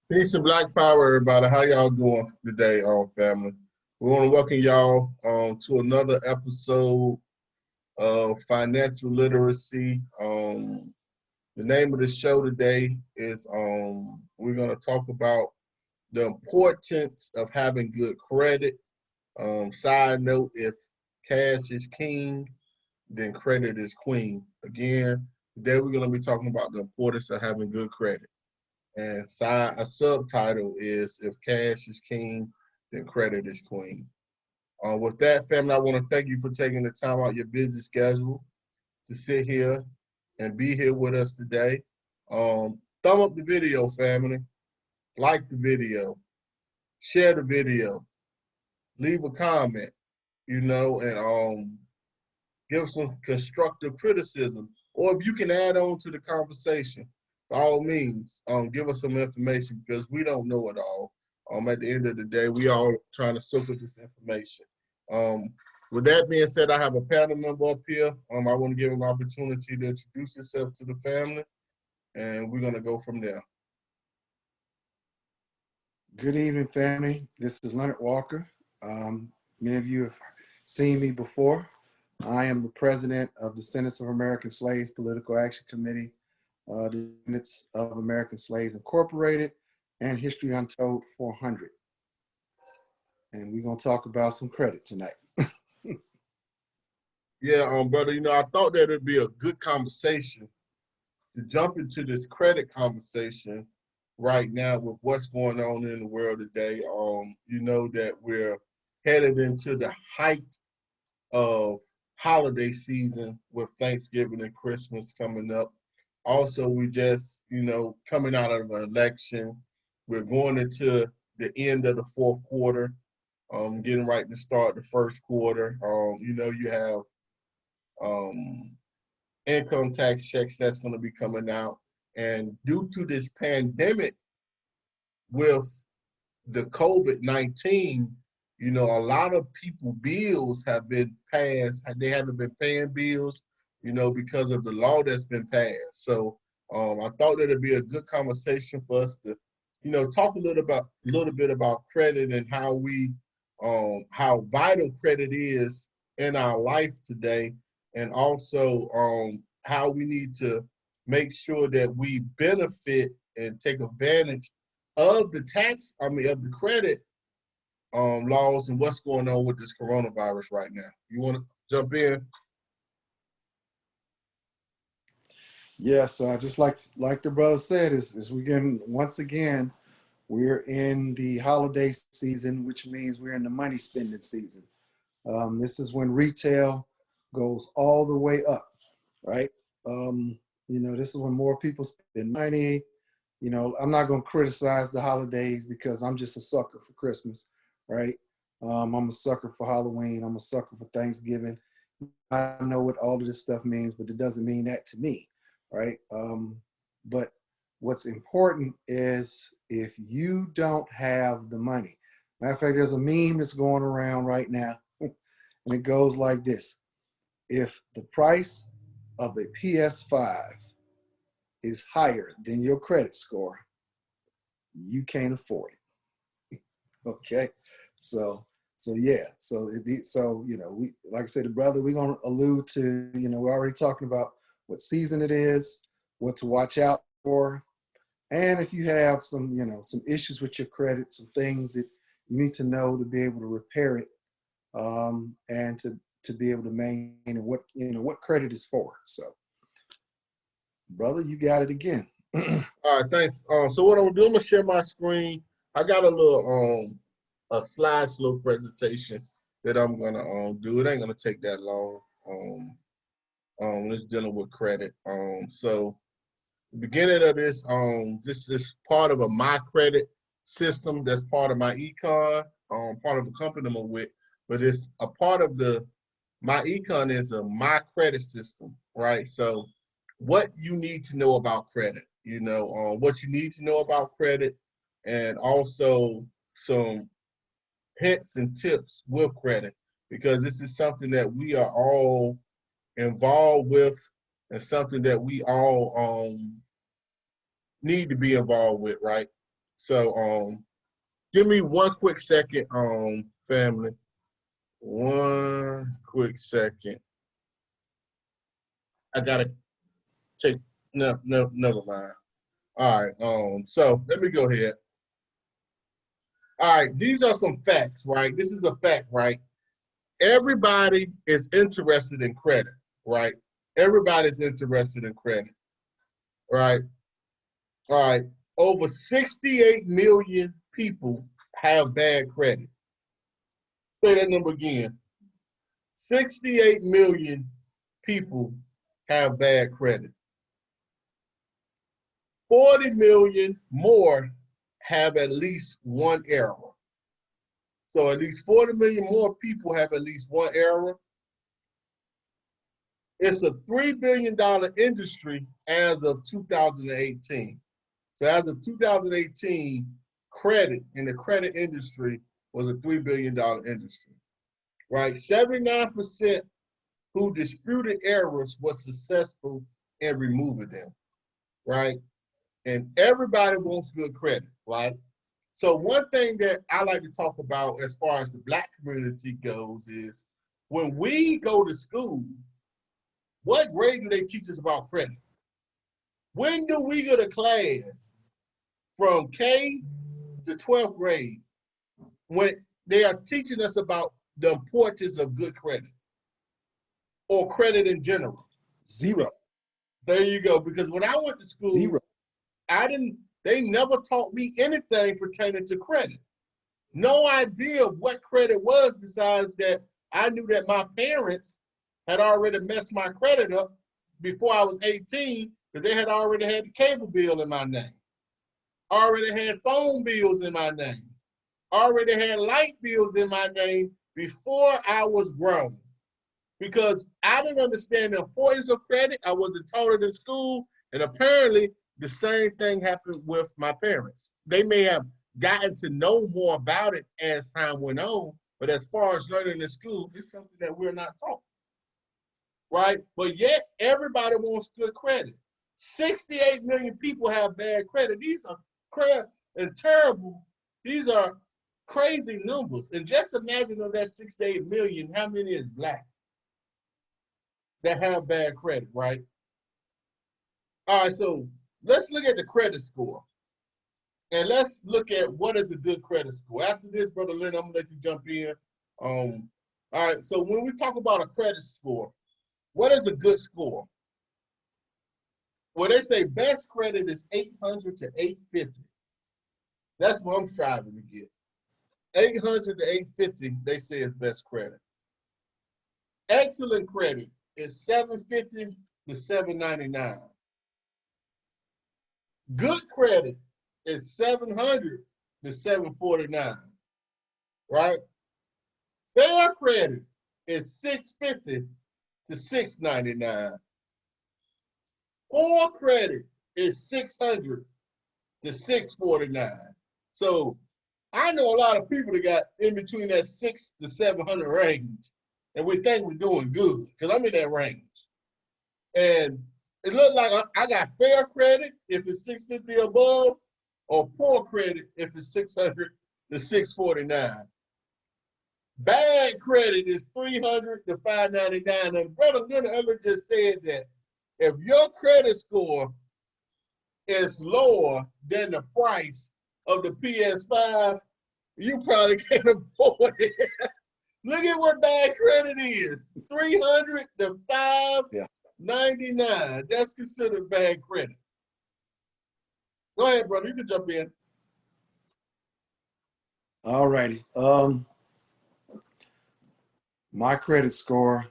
Peace and black power, everybody. How y'all doing today, family? We want to welcome y'all to another episode of Financial Literacy. The name of the show today is we're going to talk about the importance of having good credit. Side note, if cash is king, then credit is queen. Again, today we're going to be talking about the importance of having good credit. And a subtitle is If Cash is King, Then Credit is Queen. With that, family, I want to thank you for taking the time out of your busy schedule to sit here and be here with us today. Thumb up the video, family. Like the video. Share the video. Leave a comment, and give some constructive criticism. Or if you can add on to the conversation, by all means, give us some information because we don't know it all. At the end of the day, we all trying to soak up this information. With that being said, I have a panel member up here. I want to give him an opportunity to introduce himself to the family, and we're going to go from there. Good evening, family. This is Leonard Walker. Many of you have seen me before. I am the president of the Descendants of American Slaves Political Action Committee, the Descendants of American Slaves Incorporated, and History Untold 400. And we're going to talk about some credit tonight. Yeah, brother, I thought that it'd be a good conversation to jump into this credit conversation right now with what's going on in the world today. You know that we're headed into the height of holiday season with Thanksgiving and Christmas coming up. Also, we just, coming out of an election. We're going into the end of the fourth quarter, getting right to start the first quarter. You have income tax checks that's going to be coming out. And due to this pandemic with the COVID-19, a lot of people bills have been passed. They haven't been paying bills, because of the law that's been passed. So I thought that it'd be a good conversation for us to, talk a little bit about credit and how vital credit is in our life today, and also how we need to make sure that we benefit and take advantage of the of the credit laws and what's going on with this coronavirus right now. You want to jump in? Yes, just like the brother said, is we getting, once again, we're in the holiday season, which means we're in the money spending season. This is when retail goes all the way up, right? This is when more people spend money. I'm not going to criticize the holidays because I'm just a sucker for Christmas, right? I'm a sucker for Halloween. I'm a sucker for Thanksgiving. I know what all of this stuff means, but it doesn't mean that to me, right? But what's important is if you don't have the money. Matter of fact, there's a meme that's going around right now, and it goes like this. If the price of a PS5 is higher than your credit score, you can't afford it. Okay, so yeah, we, like I said, the brother, we're gonna allude to, we're already talking about what season it is, what to watch out for, and if you have some some issues with your credit, some things that you need to know to be able to repair it, and to be able to maintain what credit is for. So, brother, you got it again. All right, thanks. So what I'm gonna do, I'm gonna share my screen. I got a little a slideshow presentation that I'm gonna do. It ain't gonna take that long. It's dealing with credit. So the beginning of this, this is part of a My Credit system that's part of my econ, part of the company I'm with, but it's a part of my econ is a My Credit system, right? So what you need to know about credit, what you need to know about credit, and also some hints and tips with credit, because this is something that we are all involved with and something that we all need to be involved with, right? So give me one quick second, family. One quick second. I gotta take no, never mind. All right, so let me go ahead. All right, these are some facts, right? This is a fact, right? Everybody is interested in credit, right? Everybody's interested in credit, right? All right. Over 68 million people have bad credit. Say that number again. 68 million people have bad credit. 40 million more have at least one error. So at least 40 million more people have at least one error. It's a $3 billion industry as of 2018. So as of 2018, credit in the credit industry was a $3 billion industry, right? 79% who disputed errors was successful in removing them, right? And everybody wants good credit, right? So one thing that I like to talk about as far as the Black community goes is when we go to school, what grade do they teach us about credit? When do we go to class from K to 12th grade when they are teaching us about the importance of good credit or credit in general? Zero. There you go. Because when I went to school, Zero. they never taught me anything pertaining to credit. No idea what credit was besides that I knew that my parents had already messed my credit up before I was 18 because they had already had the cable bill in my name, already had phone bills in my name, already had light bills in my name before I was grown. Because I didn't understand the importance of credit. I wasn't taught it in school. And apparently the same thing happened with my parents. They may have gotten to know more about it as time went on, but as far as learning in school, it's something that we're not taught, right? But yet everybody wants good credit. 68 million people have bad credit. These are crap and terrible. These are crazy numbers. And just imagine of that 68 million, how many is Black that have bad credit, right? All right, so let's look at the credit score. And let's look at what is a good credit score. After this, Brother Lynn, I'm gonna let you jump in. All right, so when we talk about a credit score, what is a good score? Well, they say best credit is 800 to 850. That's what I'm striving to get. 800 to 850, they say is best credit. Excellent credit is 750 to 799. Good credit is 700 to 749, right? Fair credit is 650 to 699. Poor credit is 600 to 649. So I know a lot of people that got in between that 6 to 700 range, and we think we're doing good because I'm in that range. And it looks like I got fair credit if it's 650 above, or poor credit if it's 600 to 649. Bad credit is 300 to 599. And Brother Leonard just said that if your credit score is lower than the price of the PS5, you probably can't afford it. Look at what bad credit is. 300 to 599. That's considered bad credit. Go ahead, brother. You can jump in. All righty. My credit score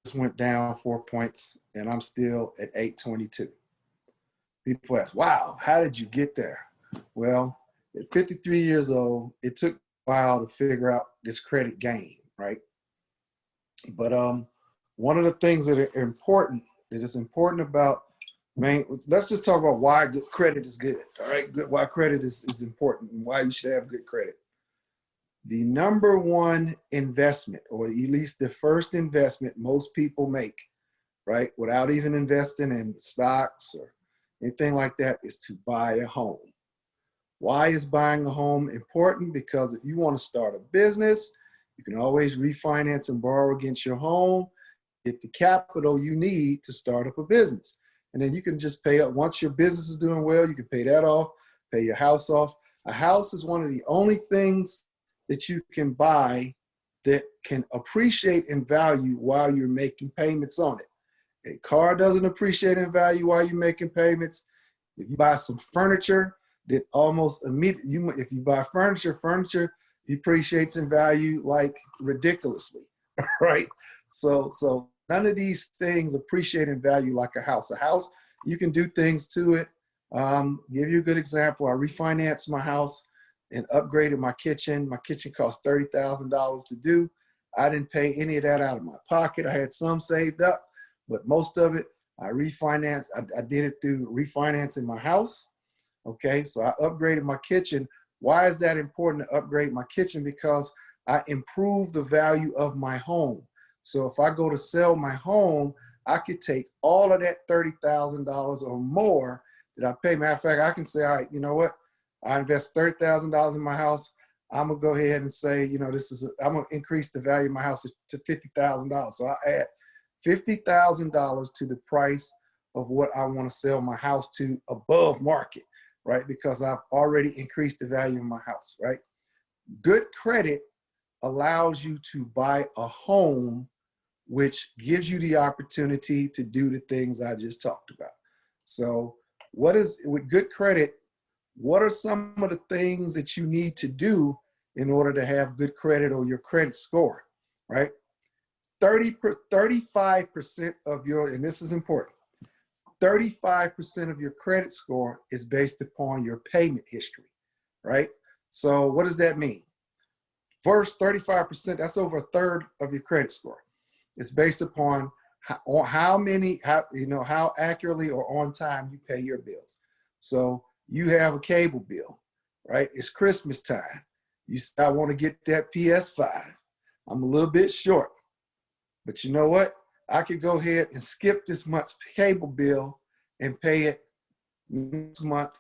just went down 4 points, and I'm still at 822. People ask, wow, how did you get there? Well, at 53 years old, it took a while to figure out this credit game, right? But one of the things that is important about, let's just talk about why good credit is good, all right? Why credit is important and why you should have good credit. The number one investment, or at least the first investment most people make, right, without even investing in stocks or anything like that, is to buy a home. Why is buying a home important? Because if you want to start a business, you can always refinance and borrow against your home, get the capital you need to start up a business. And then you can just pay up. Once your business is doing well, you can pay that off, pay your house off. A house is one of the only things that you can buy that can appreciate in value while you're making payments on it. A car doesn't appreciate in value while you're making payments. If you buy some furniture, that almost immediately, if you buy furniture depreciates in value like ridiculously, right? So none of these things appreciate in value like a house. A house, you can do things to it. Give you a good example. I refinanced my house and upgraded my kitchen. My kitchen cost $30,000 to do. I didn't pay any of that out of my pocket. I had some saved up, but most of it I refinanced. I did it through refinancing my house. Okay, so I upgraded my kitchen. Why is that important to upgrade my kitchen? Because I improve the value of my home. So if I go to sell my home, I could take all of that $30,000 or more that I pay. Matter of fact, I can say, all right, you know what? I invest $30,000 in my house. I'm gonna go ahead and say, you know, I'm gonna increase the value of my house to $50,000. So I add $50,000 to the price of what I want to sell my house to above market, right? Because I've already increased the value of my house, right? Good credit allows you to buy a home, which gives you the opportunity to do the things I just talked about. So with good credit, what are some of the things that you need to do in order to have good credit or your credit score, right? 35% of your, and this is important, 35% of your credit score is based upon your payment history, right? So what does that mean? First, 35%, that's over a third of your credit score. It's based upon how accurately or on time you pay your bills. So you have a cable bill, right? It's Christmas time. You say, I want to get that PS5. I'm a little bit short, but you know what? I could go ahead and skip this month's cable bill and pay it next month,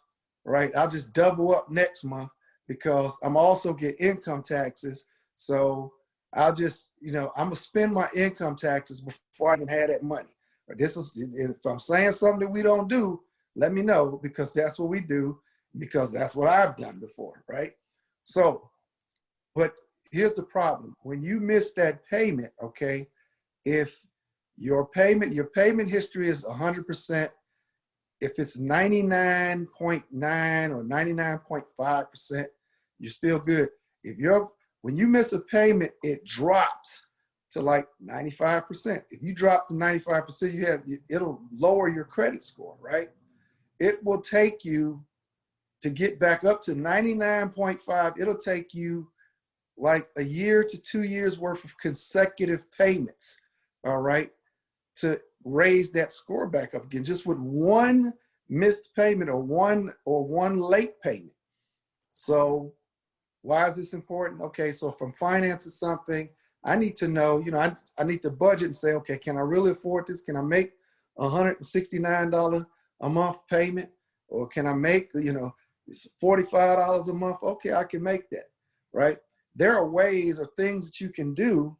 right? I'll just double up next month because I'm also get income taxes. So I'll just, I'm gonna spend my income taxes before I can have that money. If I'm saying something that we don't do, let me know, because that's what we do, because that's what I've done before, right? So, but here's the problem. When you miss that payment, okay, if your payment history is 100%, if it's 99.9 or 99.5%, you're still good. When you miss a payment, it drops to like 95%. If you drop to 95%, it'll lower your credit score, right? It will take you to get back up to 99.5. It'll take you like a year to 2 years worth of consecutive payments, all right, to raise that score back up again, just with one missed payment or one late payment. So why is this important? Okay, so if I'm financing something, I need to know, I need to budget and say, okay, can I really afford this? Can I make $169 a month payment? Or can I make, it's $45 a month? Okay, I can make that, right? There are ways or things that you can do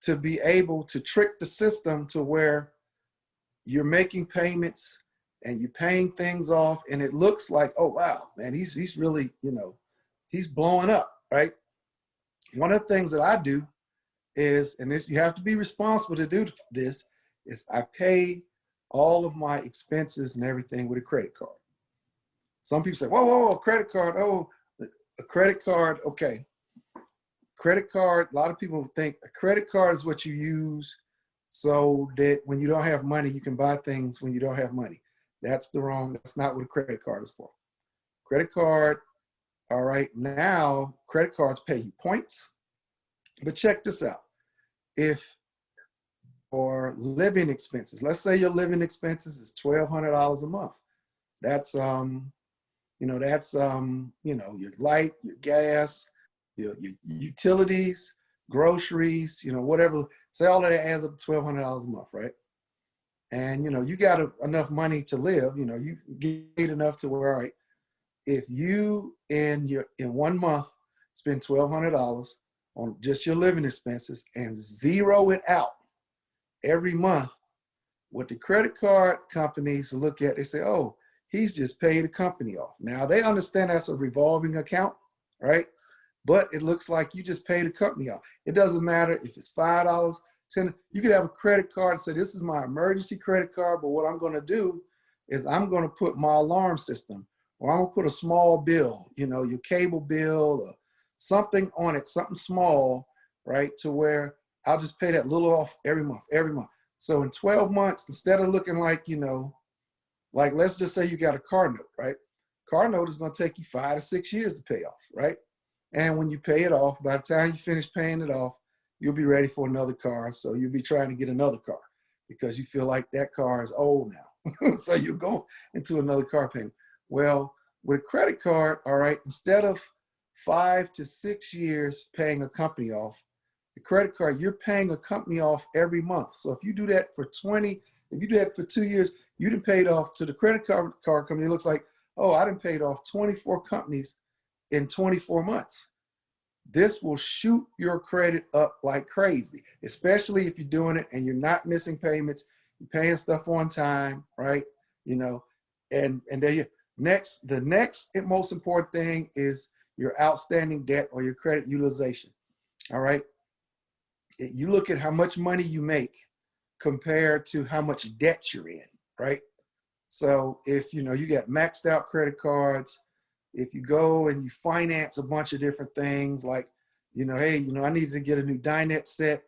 to be able to trick the system to where you're making payments and you're paying things off, and it looks like, oh wow, man, he's really, he's blowing up, right? One of the things that I do is, and this, you have to be responsible to do this, is I pay all of my expenses and everything with a credit card. Some people say, whoa, credit card, a credit card, okay. Credit card, a lot of people think a credit card is what you use so that when you don't have money, you can buy things when you don't have money. That's not what a credit card is for. Credit card, all right, now credit cards pay you points, but check this out. If for living expenses, let's say your living expenses is $1,200 a month. That's, your light, your gas, your utilities, groceries, whatever, say all of that adds up to $1,200 a month, right? And, you got enough money to live, you get enough to where, all right, if you in 1 month spend $1,200 on just your living expenses and zero it out every month, what the credit card companies look at, they say, oh, he's just paid the company off. Now they understand that's a revolving account, right? But it looks like you just paid the company off. It doesn't matter if it's $5, $10. You could have a credit card and say, this is my emergency credit card, but what I'm going to do is I'm going to put my alarm system, or I'm going to put a small bill, you know, your cable bill or something on it, something small, right? To where I'll just pay that little off every month, every month. So in 12 months, instead of looking like, you know, like let's just say you got a car note, right? Car note is going to take you 5 to 6 years to pay off, right? And when you pay it off, by the time you finish paying it off, you'll be ready for another car. So you'll be trying to get another car because you feel like that car is old now. So you go into another car payment. Well, with a credit card, all right, instead of 5 to 6 years paying a company off, the credit card, you're paying a company off every month. So if you do that for 20, if you do that for 2 years, you done paid off to the credit card company. It looks like, oh, I done paid off 24 companies in 24 months. This will shoot your credit up like crazy, especially if you're doing it and you're not missing payments, you're paying stuff on time, right? You know, and there you next, the next most important thing is your outstanding debt or your credit utilization. All right. You look at how much money you make compared to how much debt you're in, right? So if you know you got maxed out credit cards, if you go and you finance a bunch of different things, like, you know, hey, you know, I needed to get a new dinette set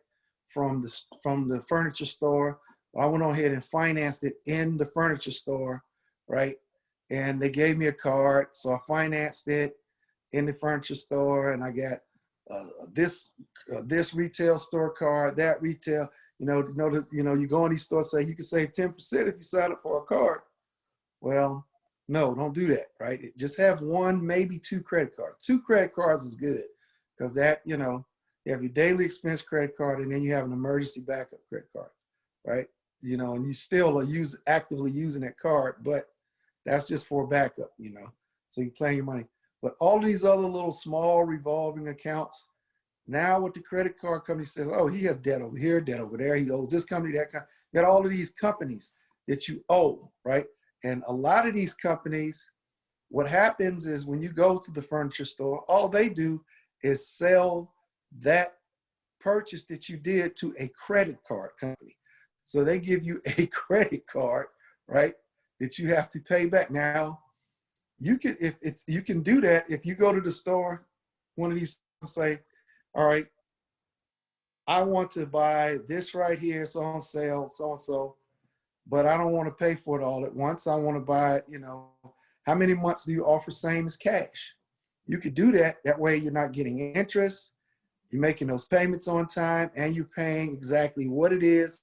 from the furniture store. I went on ahead and financed it in the furniture store, right? And they gave me a card, so I financed it in the furniture store, and I got this retail store card, that retail. You know, you go in these stores, say you can save 10% if you sign up for a card. Well, no, don't do that, right? Just have one, maybe two credit cards. 2 credit cards is good because that, you know, you have your daily expense credit card and then you have an emergency backup credit card, right? You know, and you still are actively using that card, but that's just for backup, you know, so you're playing your money. But all these other little small revolving accounts, now what the credit card company says, oh, he has debt over here, debt over there, he owes this company, that company. You got all of these companies that you owe, right? And a lot of these companies, what happens is when you go to the furniture store, all they do is sell that purchase that you did to a credit card company. So they give you a credit card, right, that you have to pay back. Now, you can you can do that if you go to the store, one of these say, all right, I want to buy this right here, it's on sale, so and so, but I don't want to pay for it all at once. I want to buy it, you know, how many months do you offer same as cash? You could do that. That way you're not getting interest, you're making those payments on time, and you're paying exactly what it is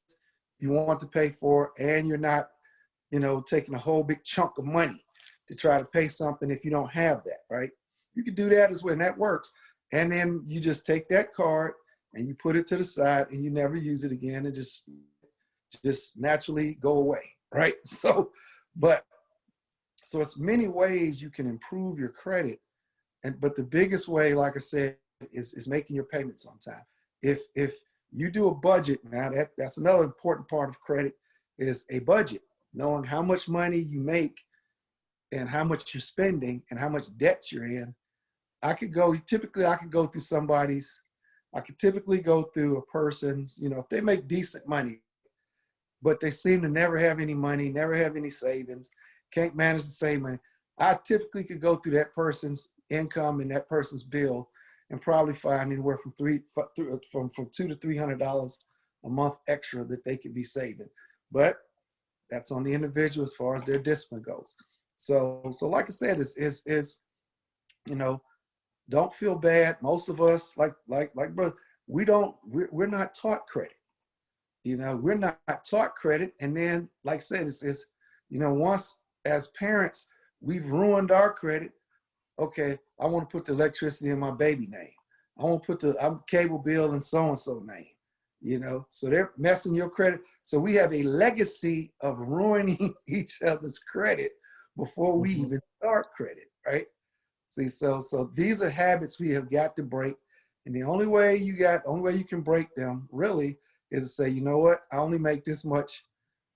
you want to pay for, and you're not, you know, taking a whole big chunk of money to try to pay something if you don't have that, right? You could do that as well, and that works. And then you just take that card and you put it to the side and you never use it again, and just naturally go away, right? So it's many ways you can improve your credit, but the biggest way, like I said, is making your payments on time. If you do a budget, now that's another important part of credit, is a budget, knowing how much money you make and how much you're spending and how much debt you're in. I could typically go through a person's, you know, if they make decent money, but they seem to never have any money, never have any savings, can't manage to save money. I typically could go through that person's income and that person's bill and probably find anywhere from $200 to $300 a month extra that they could be saving. But that's on the individual as far as their discipline goes. So like I said, is you know, don't feel bad. Most of us, like brother, we're not taught credit. You know, we're not taught credit. And then, like I said, it's you know, once as parents, we've ruined our credit. Okay, I want to put the electricity in my baby name. I want to put the cable bill in so-and-so name, you know, so they're messing your credit. So we have a legacy of ruining each other's credit before we even start credit, right? See, so these are habits we have got to break. And the only way you can break them really is to say, you know what, I only make this much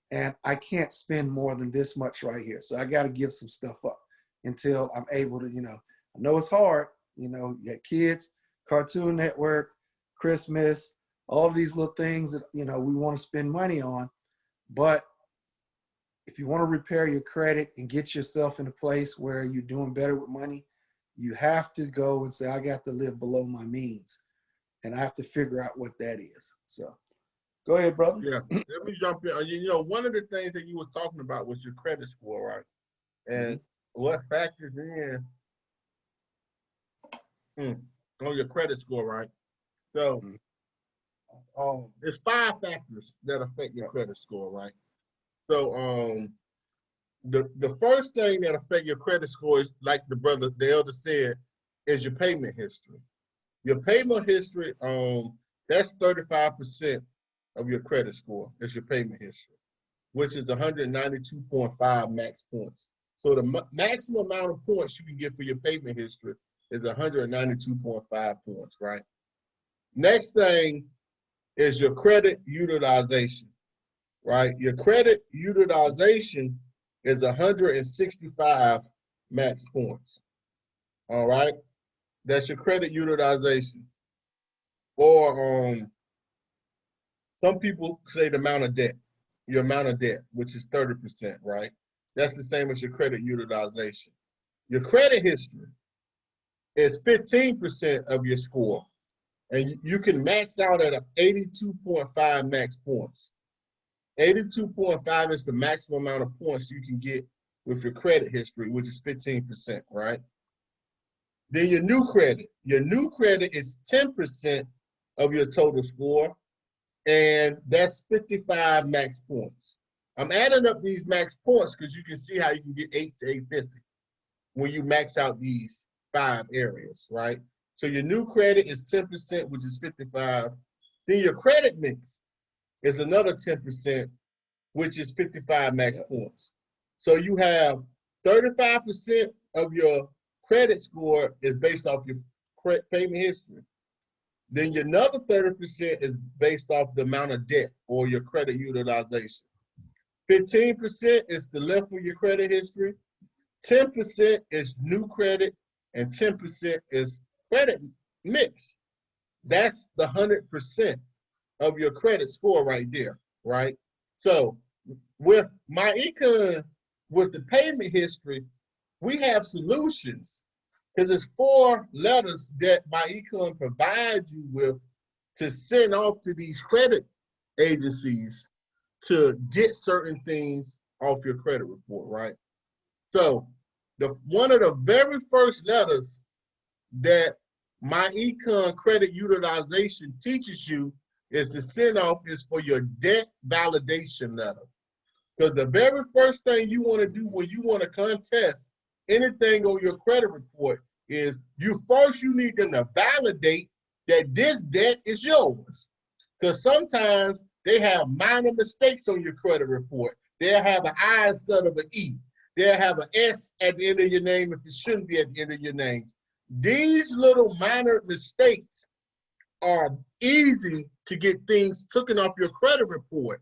and I can't spend more than this much right here. So I got to give some stuff up until I'm able to, I know it's hard, you got kids, Cartoon Network, Christmas, all of these little things that, we want to spend money on. But if you want to repair your credit and get yourself in a place where you're doing better with money, you have to go and say, I got to live below my means. And I have to figure out what that is. So go ahead, brother. Yeah, let me jump in. One of the things that you were talking about was your credit score, right? And what factors in on your credit score, right? So there's 5 factors that affect your credit score, right? So the first thing that affect your credit score is, like the elder said, is your payment history. Your payment history, that's 35% of your credit score. Is your payment history, which is 192.5 max points. So the maximum amount of points you can get for your payment history is 192.5 points, right? Next thing is your credit utilization, right? Your credit utilization is 165 max points, all right? That's your credit utilization. Or some people say the amount of debt, your amount of debt, which is 30%, right? That's the same as your credit utilization. Your credit history is 15% of your score. And you can max out at 82.5 max points. 82.5 is the maximum amount of points you can get with your credit history, which is 15%, right? Then your new credit. Your new credit is 10% of your total score, and that's 55 max points. I'm adding up these max points because you can see how you can get 8 to 850 when you max out these 5 areas, right? So your new credit is 10%, which is 55. Then your credit mix is another 10%, which is 55 max points. So you have 35% of your credit score is based off your payment history. Then your another 30% is based off the amount of debt or your credit utilization. 15% is the length of your credit history. 10% is new credit, and 10% is credit mix. That's the 100% of your credit score right there, right? So with MyEcon, with the payment history, we have solutions because it's 4 letters that MyEcon provides you with to send off to these credit agencies to get certain things off your credit report, right? So one of the very first letters that MyEcon credit utilization teaches you is to send off is for your debt validation letter. Because the very first thing you want to do when you want to contest anything on your credit report is you need them to validate that this debt is yours. Because sometimes they have minor mistakes on your credit report. They'll have an I instead of an E. They'll have an S at the end of your name if it shouldn't be at the end of your name. These little minor mistakes are easy to get things taken off your credit report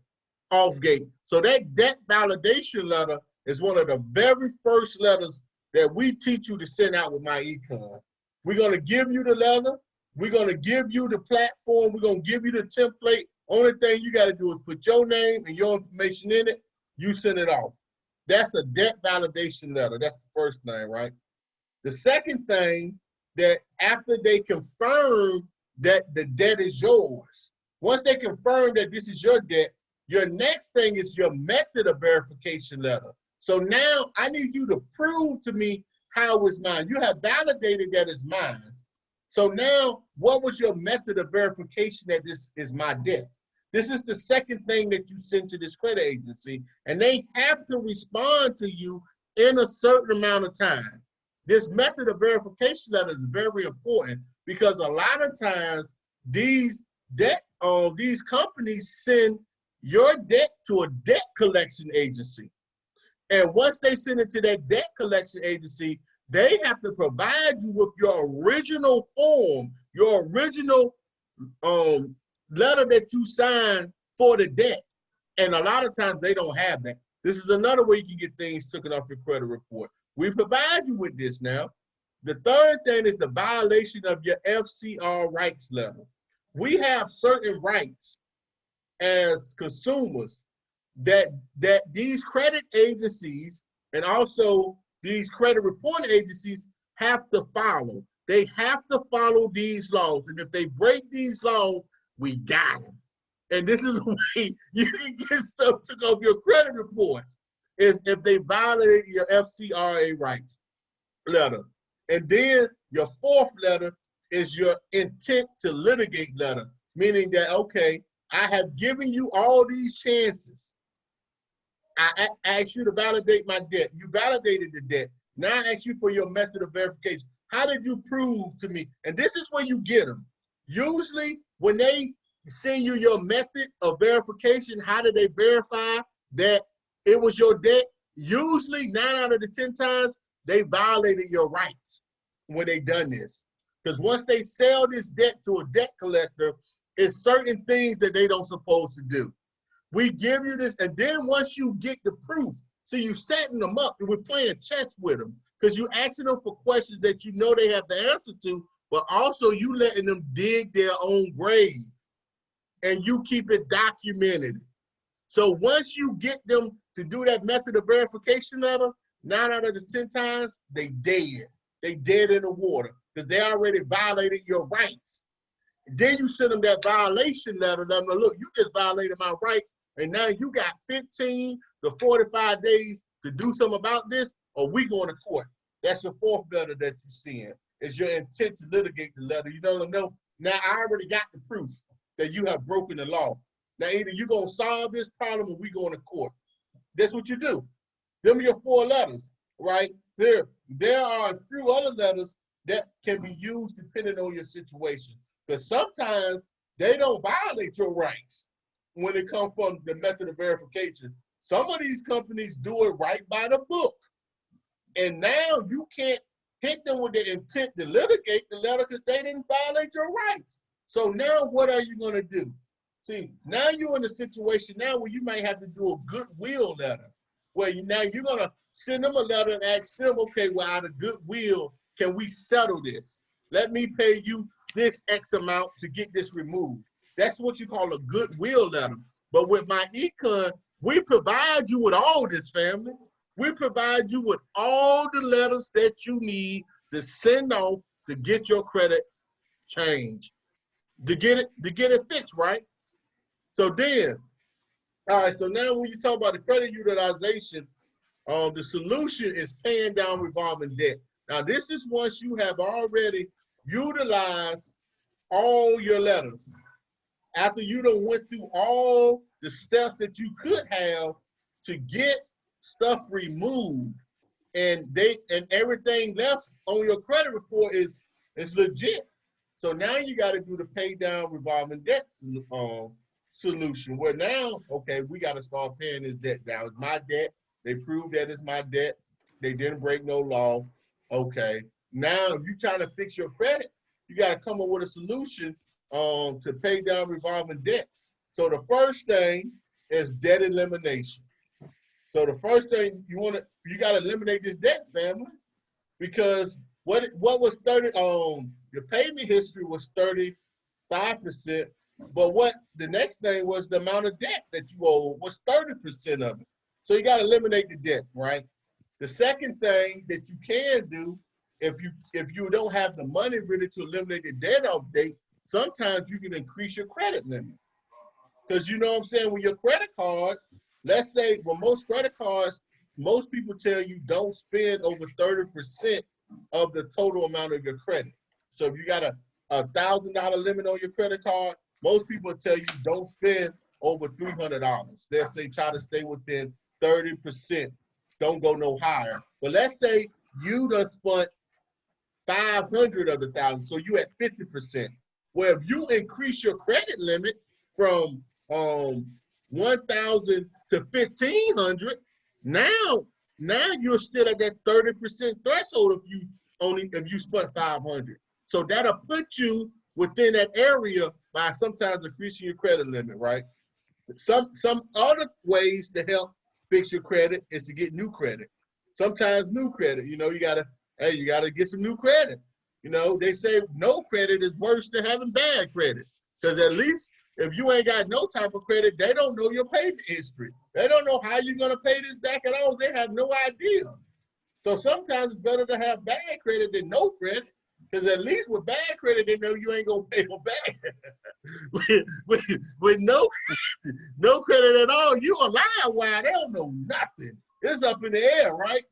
off gate. So that debt validation letter is one of the very first letters that we teach you to send out with MyEcon. We're going to give you the letter. We're going to give you the platform. We're going to give you the template. Only thing you got to do is put your name and your information in it. You send it off. That's a debt validation letter. That's the first thing, right? The second thing, that after they confirm that the debt is yours, once they confirm that this is your debt, your next thing is your method of verification letter. So now I need you to prove to me how it's mine. You have validated that it's mine. So now, what was your method of verification that this is my debt? This is the second thing that you send to this credit agency, and they have to respond to you in a certain amount of time. This method of verification letter is very important because a lot of times these companies send your debt to a debt collection agency. And once they send it to that debt collection agency, They have to provide you with your original form, your original letter that you signed for the debt. And a lot of times they don't have that. This is another way you can get things taken off your credit report. We provide you with this now. The third thing is the violation of your FCR rights letter. We have certain rights as consumers that these credit agencies and also these credit reporting agencies have to follow. They have to follow these laws. And if they break these laws, we got them. And this is the way you can get stuff took off your credit report, is if they violate your FCRA rights letter. And then your fourth letter is your intent to litigate letter, meaning that, okay, I have given you all these chances. I asked you to validate my debt. You validated the debt. Now I ask you for your method of verification. How did you prove to me? And this is where you get them. Usually when they send you your method of verification, how did they verify that it was your debt? Usually 9 out of the 10 times, they violated your rights when they done this. Because once they sell this debt to a debt collector, it's certain things that they don't supposed to do. We give you this, and then once you get the proof, so you setting them up, and we're playing chess with them, because you're asking them for questions that you know they have the answer to, but also you letting them dig their own grave, and you keep it documented. So once you get them to do that method of verification letter, 9 out of the 10 times, they dead. They dead in the water, because they already violated your rights. Then you send them that violation letter, let them know, look, you just violated my rights, and now you got 15 to 45 days to do something about this, or we going to court. That's your fourth letter that you send. It's your intent to litigate the letter. You don't know, now I already got the proof that you have broken the law. Now either you're going to solve this problem or we going to court. That's what you do. Them are your 4 letters, right? There are a few other letters that can be used depending on your situation. Because sometimes they don't violate your rights when it comes from the method of verification. Some of these companies do it right by the book. And now you can't hit them with the intent to litigate the letter because they didn't violate your rights. So now what are you going to do? See, now you're in a situation now where you might have to do a goodwill letter, where now you're going to send them a letter and ask them, okay, well, out of goodwill, can we settle this? Let me pay you this X amount to get this removed. That's what you call a goodwill letter. But with my econ, we provide you with all this, family. We provide you with all the letters that you need to send off to get your credit changed, to get it fixed, right? So then, all right, so now when you talk about the credit utilization, the solution is paying down revolving debt. Now, this is once you have already utilized all your letters. After you done went through all the steps that you could have to get stuff removed, and everything left on your credit report is legit. So now you got to do the pay down revolving debt solution, where now, okay, we got to start paying this debt down. It's my debt. They proved that it's my debt. They didn't break no law. Okay. Now, if you're trying to fix your credit, you got to come up with a solution to pay down revolving debt. So the first thing is debt elimination. So the first thing you got to eliminate this debt, family, because what was 30? Your payment history was 35%, but what the next thing was the amount of debt that you owe was 30% of it. So you got to eliminate the debt, right? The second thing that you can do, if you don't have the money really to eliminate the debt off date, sometimes you can increase your credit limit. Because you know what I'm saying, with your credit cards, let's say, well, most credit cards, most people tell you don't spend over 30% of the total amount of your credit. So if you got a $1,000 limit on your credit card, most people tell you don't spend over $300. They'll say try to stay within 30%. Don't go no higher. But let's say you done spent 500 of the 1,000, so you at 50%. Well, if you increase your credit limit from 1,000 to 1,500, now now you're still at that 30% threshold if you spent 500. So that'll put you within that area by sometimes increasing your credit limit, right? Some other ways to help fix your credit is to get new credit. Sometimes new credit, you gotta get some new credit. They say no credit is worse than having bad credit. Because at least if you ain't got no type of credit, they don't know your payment history. They don't know how you're gonna pay this back at all. They have no idea. So sometimes it's better to have bad credit than no credit. Because at least with bad credit, they know you ain't gonna pay them back. with no credit at all, you a live wire. They don't know nothing. It's up in the air, right?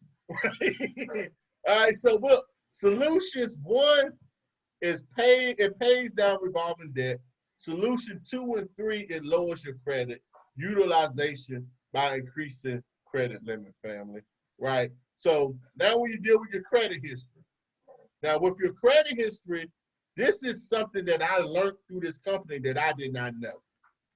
All right. So look, solutions 1 is it pays down revolving debt. Solution 2 and 3, it lowers your credit utilization by increasing credit limit, family. Right. So now when you deal with your credit history. Now, with your credit history, this is something that I learned through this company that I did not know.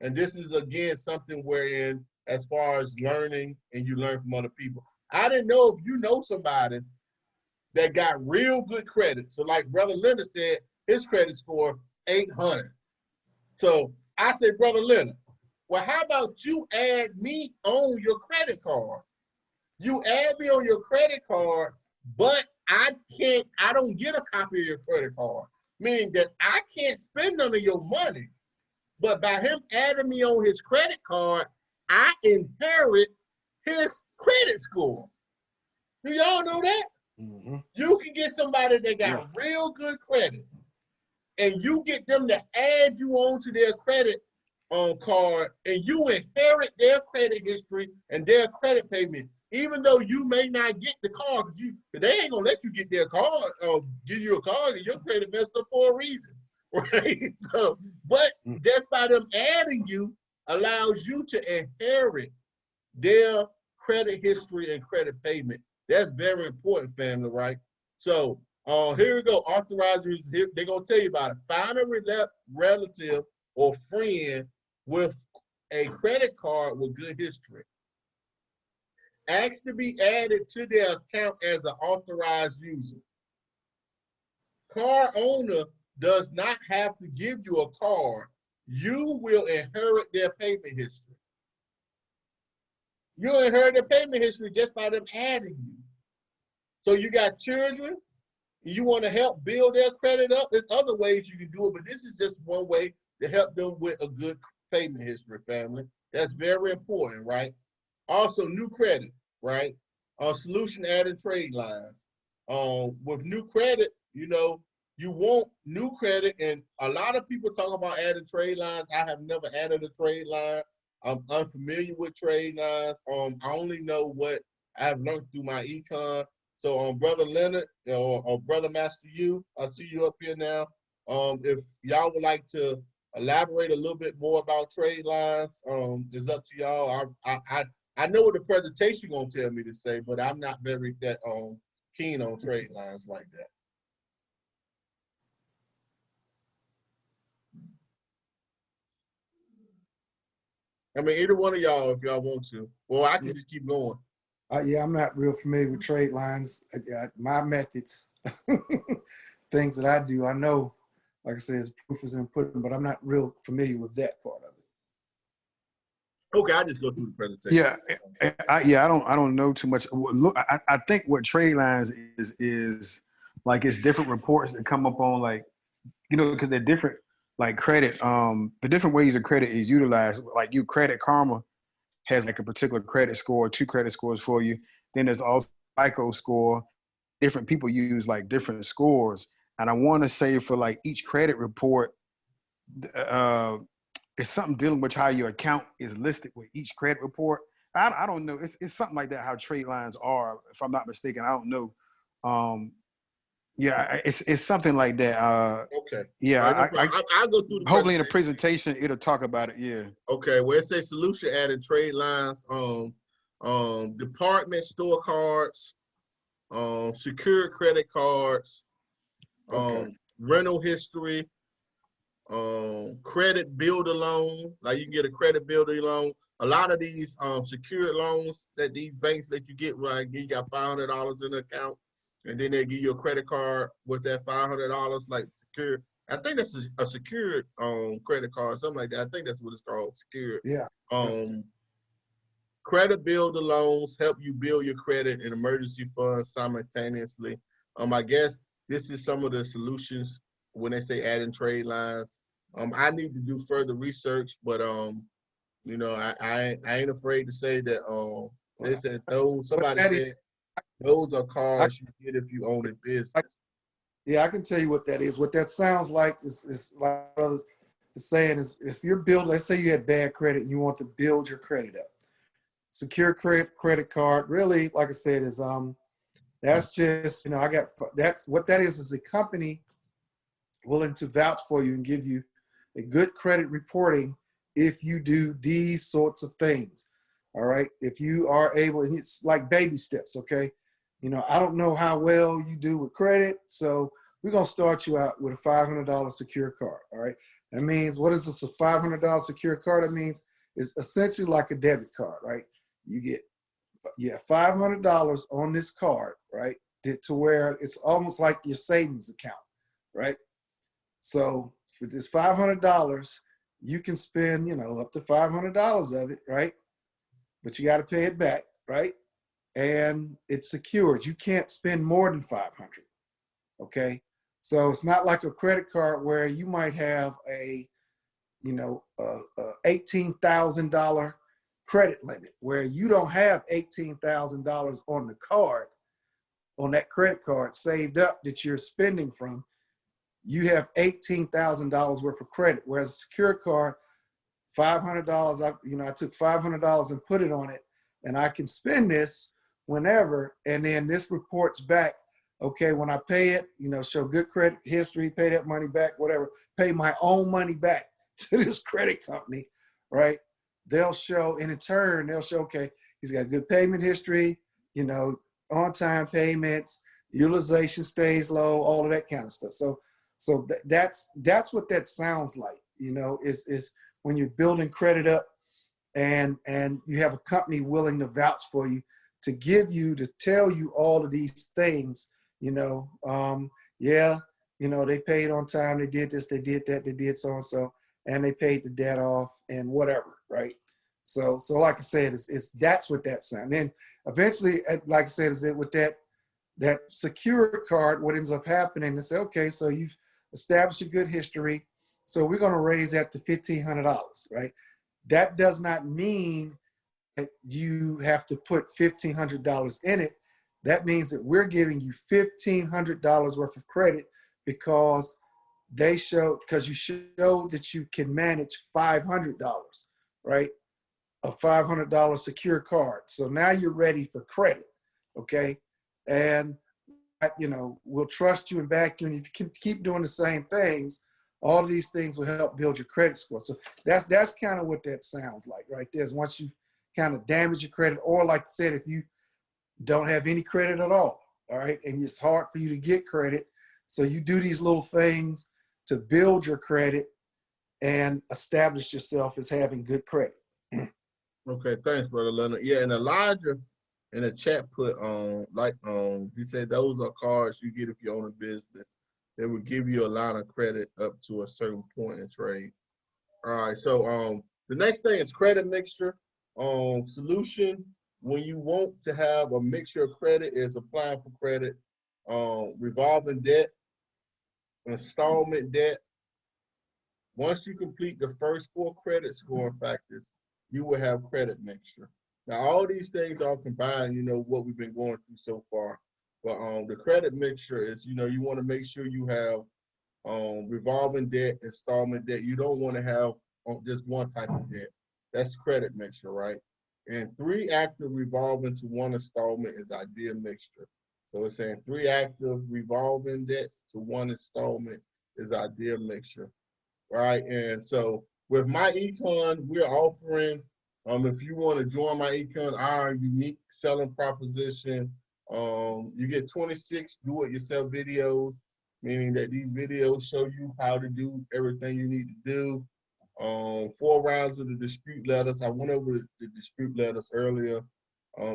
And this is, again, something wherein, as far as learning and you learn from other people, I didn't know if you know somebody that got real good credit. So like Brother Leonard said, his credit score, 800. So I said, Brother Leonard, well, how about you add me on your credit card? You add me on your credit card, but I don't get a copy of your credit card, meaning that I can't spend none of your money. But by him adding me on his credit card, I inherit his credit score. Do y'all know that? Mm-hmm. You can get somebody that got real good credit, and you get them to add you onto their credit card, and you inherit their credit history and their credit payment. Even though you may not get the card, because they ain't gonna let you get their card or give you a card, and your credit messed up for a reason, right? So, but just by them adding you allows you to inherit their credit history and credit payment. That's very important, family, right? So, here we go. Authorizers, here they're gonna tell you about it. Find a relative or friend with a credit card with good history. Ask to be added to their account as an authorized user. Car owner does not have to give you a card. You will inherit their payment history. You'll inherit their payment history just by them adding you. So you got children, you want to help build their credit up. There's other ways you can do it, but this is just one way to help them with a good payment history, family. That's very important, right? Also, new credit, right? Solution added trade lines. With new credit, you want new credit, and a lot of people talk about adding trade lines. I have never added a trade line. I'm unfamiliar with trade lines. I only know what I've learned through my econ. So, Brother Leonard or Brother Master U, I see you up here now. If y'all would like to elaborate a little bit more about trade lines, it's up to y'all. I know what the presentation gonna tell me to say, but I'm not very that keen on trade lines like that. I mean, either one of y'all, if y'all want to, or I can just keep going. Yeah, I'm not real familiar with trade lines. My methods, things that I do, I know, like I said, is proof is in pudding, but I'm not real familiar with that part of it. Okay, I just go through the presentation. I don't know too much. Look, I think what trade lines is like it's different reports that come up on because they're different. Like credit, the different ways of credit is utilized. Like Credit Karma has like a particular credit score, 2 credit scores for you. Then there's also FICO score. Different people use like different scores. And I want to say for like each credit report, it's something dealing with how your account is listed with each credit report. I don't know. It's something like that, how trade lines are, if I'm not mistaken. I don't know. Yeah, it's something like that. Okay. Yeah, right, I'll go through the hopefully in the presentation it'll talk about it. Yeah. Okay, well, it says solution added trade lines, department store cards, secured credit cards, rental history, credit builder loan. Like you can get a credit builder loan. A lot of these secured loans that these banks let you get, right? You got $500 in the account, and then they give you a credit card with that $500, like secured. I think that's a secured credit card, something like that. I think that's what it's called, secured. Yeah. Credit builder loans help you build your credit and emergency funds simultaneously. I guess this is some of the solutions when they say adding trade lines. I need to do further research, but you know, I ain't afraid to say that they said somebody said those are cars you get if you own a business. Yeah, I can tell you what that is. What that sounds like is like brothers is saying is if you're building, let's say you had bad credit and you want to build your credit up. Secure credit card, really, like I said, is that's just, you know, that's what that is a company willing to vouch for you and give you a good credit reporting if you do these sorts of things. All right. If you are able, and it's like baby steps, okay? You know, I don't know how well you do with credit, so we're gonna start you out with a $500 secure card. All right. That means, what is this, a $500 secure card? That means it's essentially like a debit card, right? You have $500 on this card, right? To where it's almost like your savings account, right? So for this $500, you can spend, you know, up to $500 of it, right? But you got to pay it back, right? And it's secured. You can't spend more than $500, okay? So it's not like a credit card where you might have a, you know, a $18,000 credit limit where you don't have $18,000 on the card, on that credit card saved up that you're spending from. You have $18,000 worth of credit, whereas a secure card, $500. I took $500 and put it on it, and I can spend this whenever, and then this reports back. Okay, when I pay it, you know, show good credit history, pay that money back, whatever, pay my own money back to this credit company, right? They'll show, and in turn, they'll show, okay, he's got good payment history, you know, on-time payments, utilization stays low, all of that kind of stuff. So that's what that sounds like, you know, is when you're building credit up and you have a company willing to vouch for you, to tell you all of these things, you know, yeah, you know, they paid on time, they did this, they did that, they did so-and-so, and they paid the debt off and whatever, right? So like I said, that's what that sounds. And eventually, like I said, is it with that secure card, what ends up happening is, okay, so you've established a good history, so we're going to raise that to $1,500, right? That does not mean that you have to put $1,500 in it. That means that we're giving you $1,500 worth of credit because you show that you can manage $500, right? A $500 secure card. So now you're ready for credit, okay? And, you know, we'll trust you and back you. And if you can keep doing the same things, all of these things will help build your credit score. So that's kind of what that sounds like right there, is once you kind of damage your credit, or like I said, if you don't have any credit at all right, and it's hard for you to get credit, so you do these little things to build your credit and establish yourself as having good credit. Okay, thanks, Brother Leonard. Yeah, and Elijah in the chat put he said those are cards you get if you own a business. They will give you a line of credit up to a certain point in trade. All right, so the next thing is credit mixture. Solution when you want to have a mixture of credit is applying for credit, revolving debt, installment debt. Once you complete the first 4 credit scoring factors, you will have credit mixture. Now, all these things are combined, you know, what we've been going through so far. But the credit mixture is, you know, you want to make sure you have revolving debt, installment debt. You don't want to have just one type of debt. That's credit mixture, right? And 3 active revolving to 1 installment is ideal mixture. So it's saying 3 active revolving debts to 1 installment is ideal mixture, right? And so with My Econ, we're offering, if you want to join My Econ, our unique selling proposition, you get 26 do-it-yourself videos meaning that these videos show you how to do everything you need to do. 4 rounds of the dispute letters. I went over the dispute letters earlier.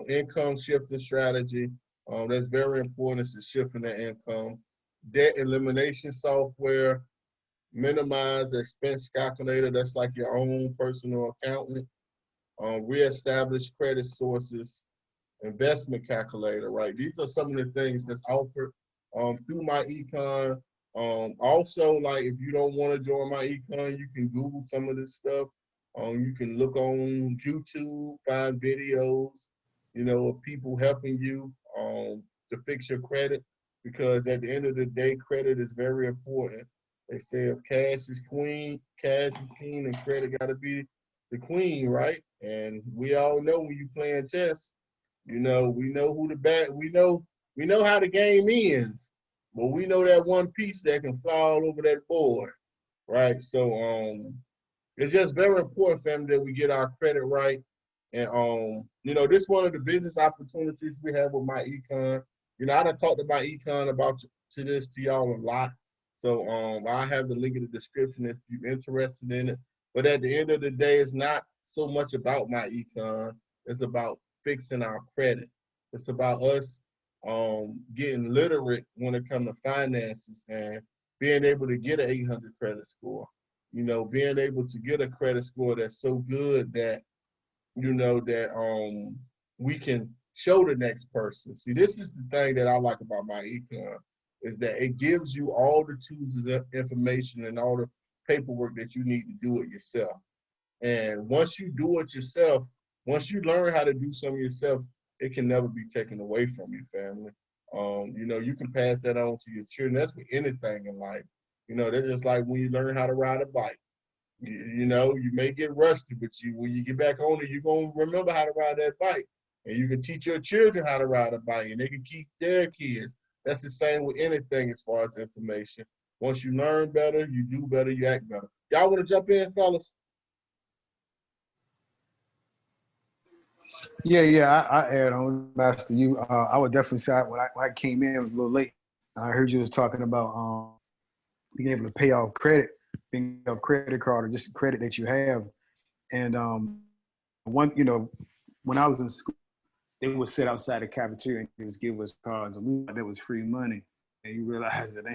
Income shifting strategy. That's very important. It's the shifting that income. Debt elimination software. Minimize expense calculator. That's like your own personal accountant. Reestablish credit sources. Investment calculator, right? These are some of the things that's offered through my econ. Also, like if you don't want to join my econ, you can Google some of this stuff. You can look on YouTube, find videos, of people helping you to fix your credit, because at the end of the day, credit is very important. They say if cash is king, and credit got to be the queen, right? And we all know when you playing chess, we know who the we know how the game ends, but we know that one piece that can fly all over that board, right? So it's just very important, family, that we get our credit right. And this one of the business opportunities we have with my econ. I done talked to my econ about to y'all a lot. So I have the link in the description if you're interested in it. But at the end of the day, it's not so much about my econ. It's about fixing our credit. It's about us getting literate when it comes to finances and being able to get an 800 credit score. Being able to get a credit score that's so good that we can show the next person. See, this is the thing that I like about my econ, is that it gives you all the tools and information and all the paperwork that you need to do it yourself. And once you do it yourself, once you learn how to do something yourself, it can never be taken away from your family. You can pass that on to your children. That's with anything in life. That's just like when you learn how to ride a bike. You may get rusty, but when you get back on it, you're going to remember how to ride that bike. And you can teach your children how to ride a bike, and they can keep their kids. That's the same with anything as far as information. Once you learn better, you do better, you act better. Y'all want to jump in, fellas? Yeah. I add on, Master. I would definitely say when I came in, it was a little late. I heard you was talking about being able to pay off credit, being a credit card, or just credit that you have. And when I was in school, they would sit outside the cafeteria and they would give us cards, and we thought that was free money. And you realize that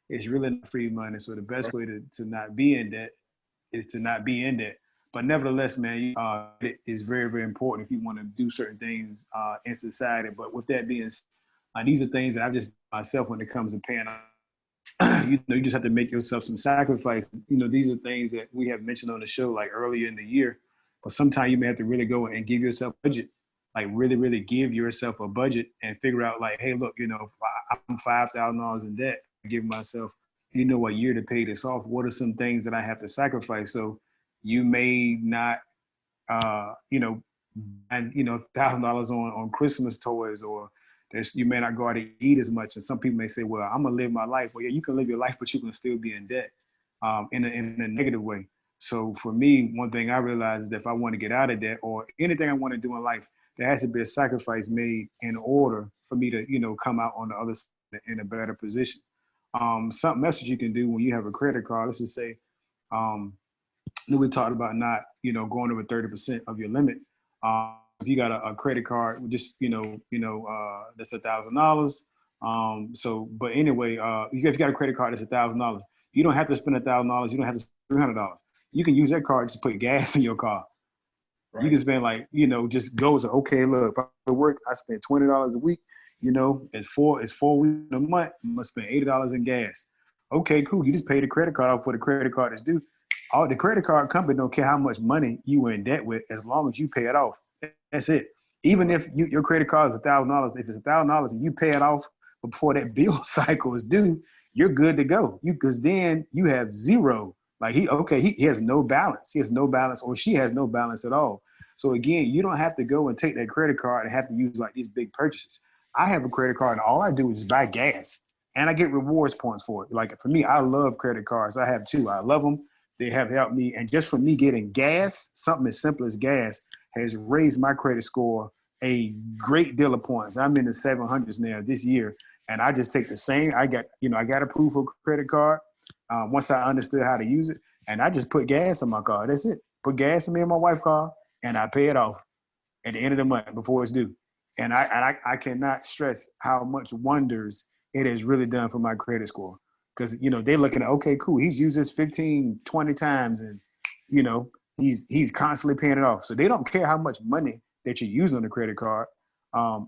it's really not free money. So the best way to not be in debt is to not be in debt. But nevertheless, man, it is very, very important if you want to do certain things in society. But with that being said, these are things that I just myself when it comes to paying off. You just have to make yourself some sacrifice. These are things that we have mentioned on the show like earlier in the year. But sometimes you may have to really go and give yourself a budget, like really, really give yourself a budget and figure out like, hey, look, if I'm $5,000 in debt, I give myself, a year to pay this off. What are some things that I have to sacrifice? So you may not, and $1,000 on Christmas toys, or you may not go out to eat as much. And some people may say, well, I'm gonna live my life. Well, yeah, you can live your life, but you can still be in debt in a negative way. So for me, one thing I realized is that if I want to get out of debt or anything I want to do in life, there has to be a sacrifice made in order for me to, come out on the other side in a better position. Something else that you can do when you have a credit card, let's just say, we talked about not, going over 30% of your limit. If you got a credit card, just, that's $1,000. But anyway, if you got a credit card that's $1,000, you don't have to spend $1,000. You don't have to spend $300. You can use that card to put gas in your car. Right. You can spend just goes, okay, look, if I work, I spend $20 a week. It's 4 weeks a month. You must spend $80 in gas. Okay, cool. You just pay the credit card off for the credit card is due. The credit card company don't care how much money you were in debt with, as long as you pay it off. That's it. Even if your credit card is $1,000, if it's $1,000 and you pay it off before that bill cycle is due, you're good to go. Because then you have zero. Like he has no balance. He has no balance, or she has no balance at all. So again, you don't have to go and take that credit card and have to use like these big purchases. I have a credit card and all I do is buy gas, and I get rewards points for it. Like for me, I love credit cards. I have 2. I love them. They have helped me. And just for me getting gas, something as simple as gas, has raised my credit score a great deal of points. I'm in the 700s now this year. And I just take the same. I got approved for credit card. Once I understood how to use it, and I just put gas in my car. That's it. Put gas in me and my wife's car, and I pay it off at the end of the month before it's due. And I cannot stress how much wonders it has really done for my credit score. Because, they're looking at, okay, cool. He's used this 15, 20 times and, he's constantly paying it off. So they don't care how much money that you use on the credit card,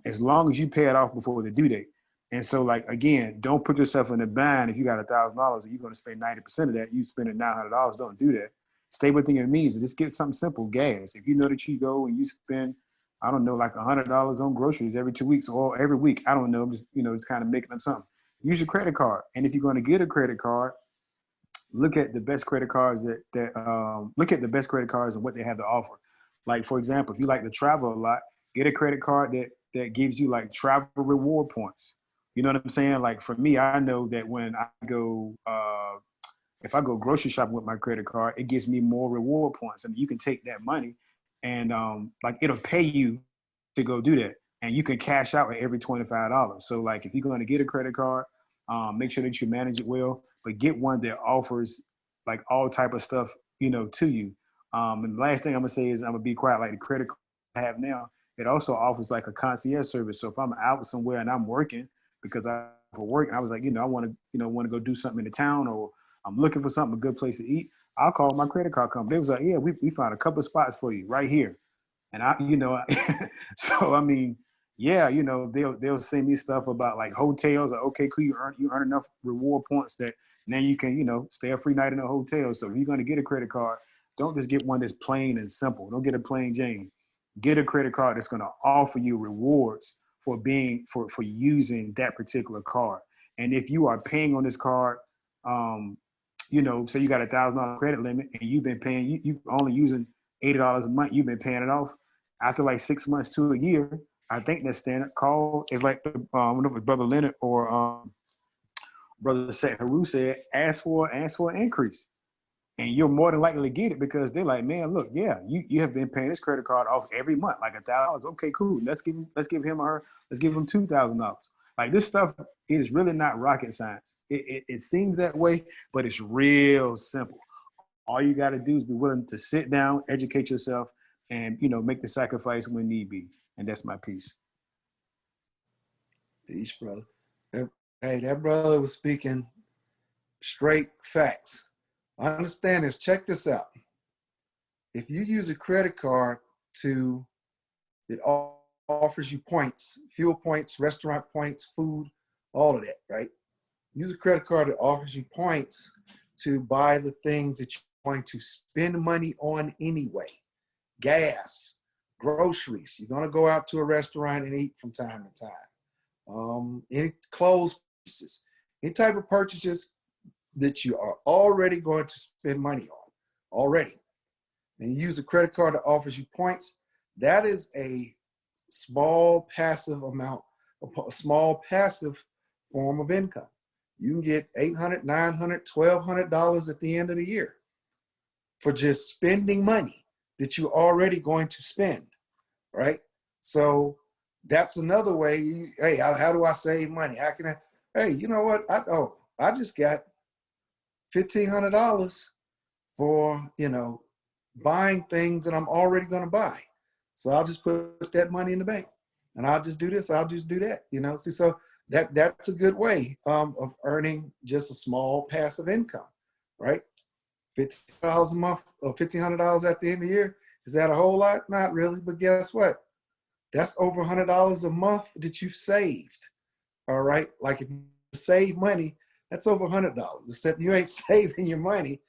as long as you pay it off before the due date. And so, like, again, don't put yourself in a bind. If you got $1,000 and you're going to spend 90% of that, you spending $900, don't do that. Stay within your means and just get something simple, gas. If you know that you go and you spend, I don't know, like $100 on groceries every 2 weeks or every week, I don't know, just kind of making up something. Use your credit card. And if you're going to get a credit card, look at the best credit cards look at the best credit cards and what they have to offer. Like, for example, if you like to travel a lot, get a credit card that gives you like travel reward points. You know what I'm saying? Like, for me, I know that when I go, if I go grocery shopping with my credit card, it gives me more reward points. And you can take that money and like, it'll pay you to go do that. And you can cash out at every $25. So, like, if you're going to get a credit card, make sure that you manage it well, but get one that offers like all type of stuff, to you. And the last thing I'm gonna say is I'm gonna be quiet. Like, the credit card I have now, it also offers like a concierge service. So if I'm out somewhere and I'm working because I for work, and I was like, I want to go do something in the town, or I'm looking for something, a good place to eat, I'll call my credit card company. They was like, yeah, we found a couple of spots for you right here. And so I mean, yeah, they'll send me stuff about like hotels. Like, okay, cool, you earn enough reward points that now you can, stay a free night in a hotel. So if you're gonna get a credit card, don't just get one that's plain and simple. Don't get a plain Jane. Get a credit card that's gonna offer you rewards for using that particular card. And if you are paying on this card, say you got $1,000 credit limit and you've been paying, you only using $80 a month, you've been paying it off. After like 6 months to a year, I think that standard call is like, I don't know if it's Brother Leonard or Brother Seth Haru said, ask for an increase. And you're more than likely to get it because they're like, man, look, yeah, you have been paying this credit card off every month, like $1,000. Okay, cool. Let's give him $2,000. Like, this stuff is really not rocket science. It seems that way, but it's real simple. All you got to do is be willing to sit down, educate yourself, and make the sacrifice when need be. And that's my piece. Peace, brother. Hey, that brother was speaking straight facts. I understand this. Check this out. If you use a credit card it offers you points, fuel points, restaurant points, food, all of that, right? Use a credit card that offers you points to buy the things that you're going to spend money on anyway. Gas, groceries. You're going to go out to a restaurant and eat from time to time. Any clothes purchases, any type of purchases that you are already going to spend money on already. And you use a credit card that offers you points. That is a small passive amount, a small passive form of income. You can get $800, $900, $1,200 at the end of the year for just spending money that you're already going to spend, right? So that's another way. Hey, how do I save money? How can I? Hey, you know what? I just got $1,500 for buying things that I'm already going to buy. So I'll just put that money in the bank, and I'll just do this. I'll just do that. See, so that's a good way of earning just a small passive income, right? $50 a month or $1,500 at the end of the year. Is that a whole lot? Not really, but guess what? That's over $100 a month that you've saved. All right. Like, if you save money, that's over $100. Except you ain't saving your money,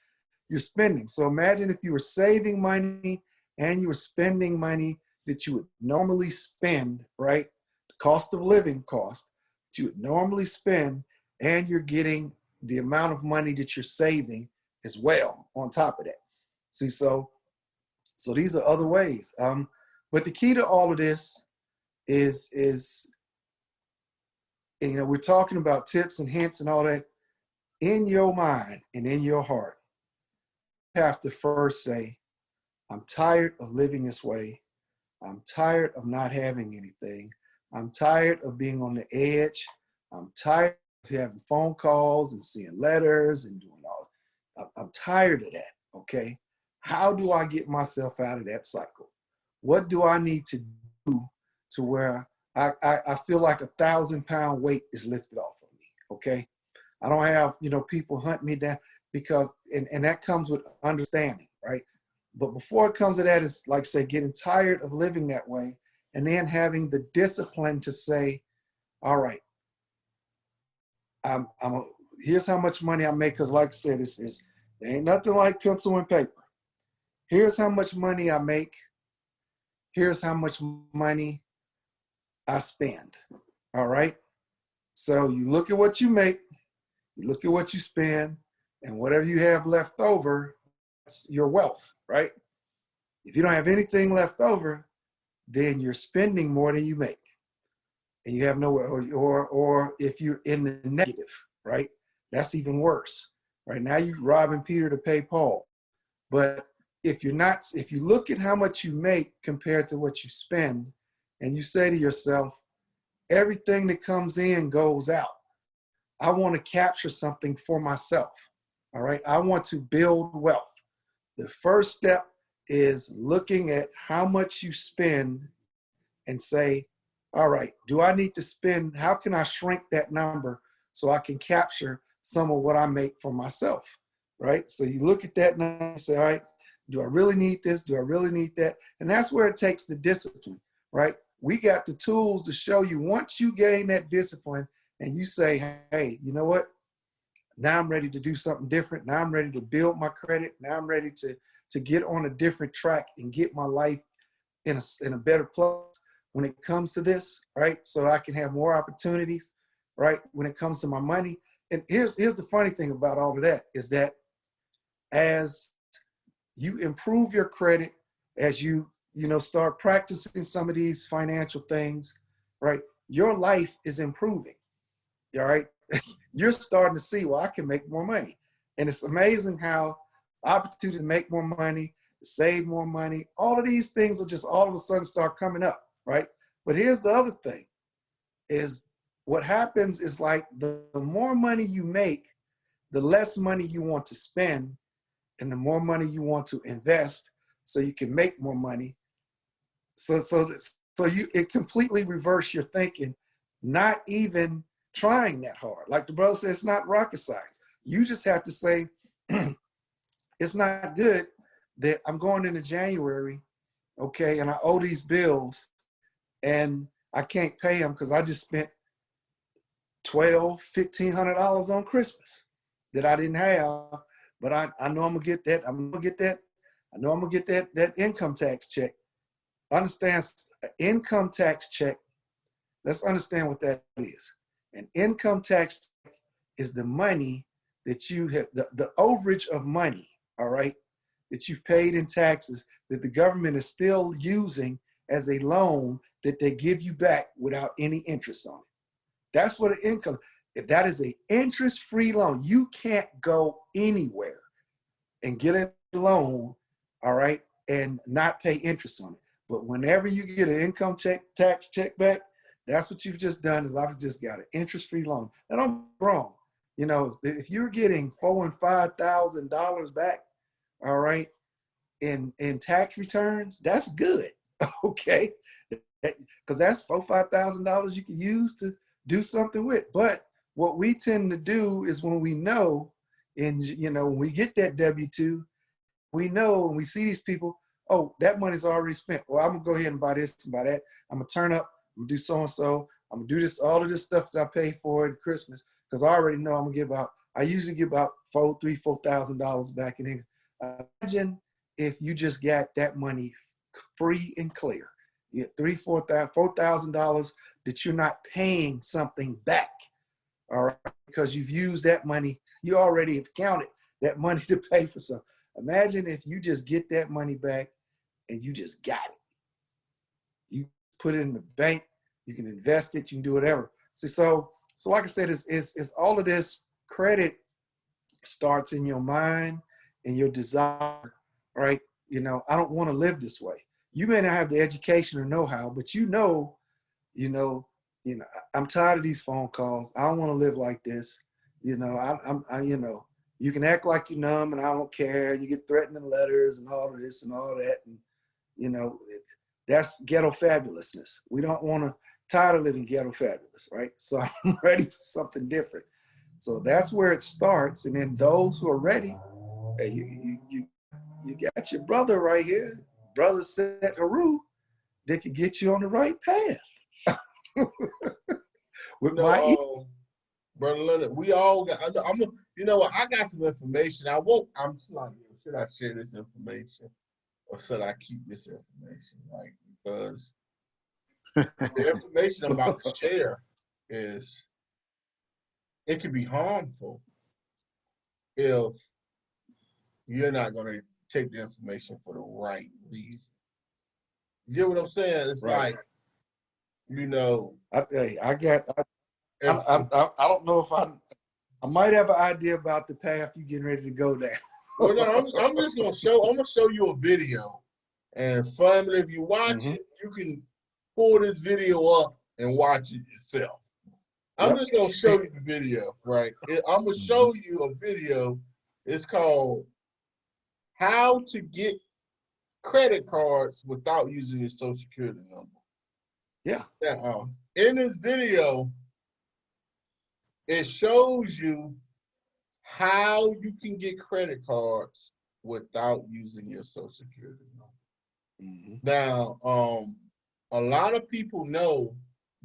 you're spending. So imagine if you were saving money and you were spending money that you would normally spend, right? The cost of living cost that you would normally spend, and you're getting the amount of money that you're saving as well on top of that. See, so these are other ways. But the key to all of this is we're talking about tips and hints and all that. In your mind and in your heart, you have to first say, I'm tired of living this way. I'm tired of not having anything. I'm tired of being on the edge. I'm tired of having phone calls and seeing letters and doing all. I'm tired of that, okay? How do I get myself out of that cycle? What do I need to do to where I feel like 1,000-pound weight is lifted off of me, okay? I don't have, people hunt me down because, and that comes with understanding, right? But before it comes to that, it's like, say, getting tired of living that way and then having the discipline to say, all right, here's how much money I make. Because like I said, there ain't nothing like pencil and paper. Here's how much money I make. Here's how much money I spend. All right. So you look at what you make, you look at what you spend, and whatever you have left over, that's your wealth, right? If you don't have anything left over, then you're spending more than you make. And you have nowhere, or if you're in the negative, right? That's even worse. Right now you're robbing Peter to pay Paul. But if you look at how much you make compared to what you spend, and you say to yourself, everything that comes in goes out. I want to capture something for myself. All right. I want to build wealth. The first step is looking at how much you spend and say, all right, do I need to spend? How can I shrink that number so I can capture some of what I make for myself? Right. So you look at that number and say, all right, do I really need this? Do I really need that? And that's where it takes the discipline, right? We got the tools to show you once you gain that discipline and you say, hey, you know what? Now I'm ready to do something different. Now I'm ready to build my credit. Now I'm ready to get on a different track and get my life in a better place when it comes to this, right? So I can have more opportunities, right? When it comes to my money. And here's the funny thing about all of that is that as you improve your credit, as you start practicing some of these financial things, right? Your life is improving, all right? You're starting to see, well, I can make more money. And it's amazing how opportunity to make more money, to save more money, all of these things will just all of a sudden start coming up, right? But here's the other thing is what happens is like the more money you make, the less money you want to spend and the more money you want to invest so you can make more money. So it completely reverse your thinking, not even trying that hard. Like the brother said, it's not rocket science. You just have to say, it's not good that I'm going into January, okay, and I owe these bills and I can't pay them because I just spent $1,200, $1,500 on Christmas that I didn't have. But I know I'm gonna get that. I know I'm gonna get that income tax check. Understand, income tax check. Let's understand what that is. An income tax check is the money that you have, the overage of money, all right, that you've paid in taxes that the government is still using as a loan that they give you back without any interest on it. That's what an income. If that is an interest-free loan, you can't go anywhere and get a loan, all right, and not pay interest on it. But whenever you get an income tax check back, that's what you've just done is I've just got an interest-free loan. And I'm wrong. If you're getting $4,000 and $5,000 back, all right, in tax returns, that's good, okay? Because that's $4,000, $5,000 you can use to do something with. But what we tend to do is when we know, and when we get that W-2, we know when we see these people, oh, that money's already spent. Well, I'm gonna go ahead and buy this and buy that. I'm gonna turn up, I'm gonna do so-and-so, I'm gonna do this, all of this stuff that I pay for at Christmas, because I already know I'm gonna give out, I usually give about $4,000 back in income. Imagine if you just got that money free and clear. You get $4,000 that you're not paying something back, all right, because you've used that money. You already have counted that money to pay for something. Imagine if you just get that money back and you just got it. You put it in the bank, you can invest it, you can do whatever. See, so like I said, it's all of this. Credit starts in your mind and your desire, right? I don't want to live this way. You may not have the education or know-how, but you know, I'm tired of these phone calls. I don't want to live like this. You know, you know, you can act like you're numb and I don't care. You get threatening letters and all of this and all that. And, you know, that's ghetto fabulousness. We don't want to, tired of living ghetto fabulous, right? So I'm ready for something different. So that's where it starts. And then those who are ready, hey, you got your brother right here, brother Set Haru, that can get you on the right path. With Brother Leonard, we all got, you know what, I got some information. I'm like, should I share this information or should I keep this information, right? Because the information I'm about to share is, it can be harmful if you're not going to take the information for the right reason. You get what I'm saying? It's right. Like, you know, I don't know if I might have an idea about the path you're getting ready to go down. Well, no, I'm just gonna show you a video, and family, if you watch it, you can pull this video up and watch it yourself. I'm just gonna show you the video, right? I'm gonna show you a video. It's called "How to Get Credit Cards Without Using Your Social Security Number." Yeah. In this video, it shows you how you can get credit cards without using your Social Security number. Now, a lot of people know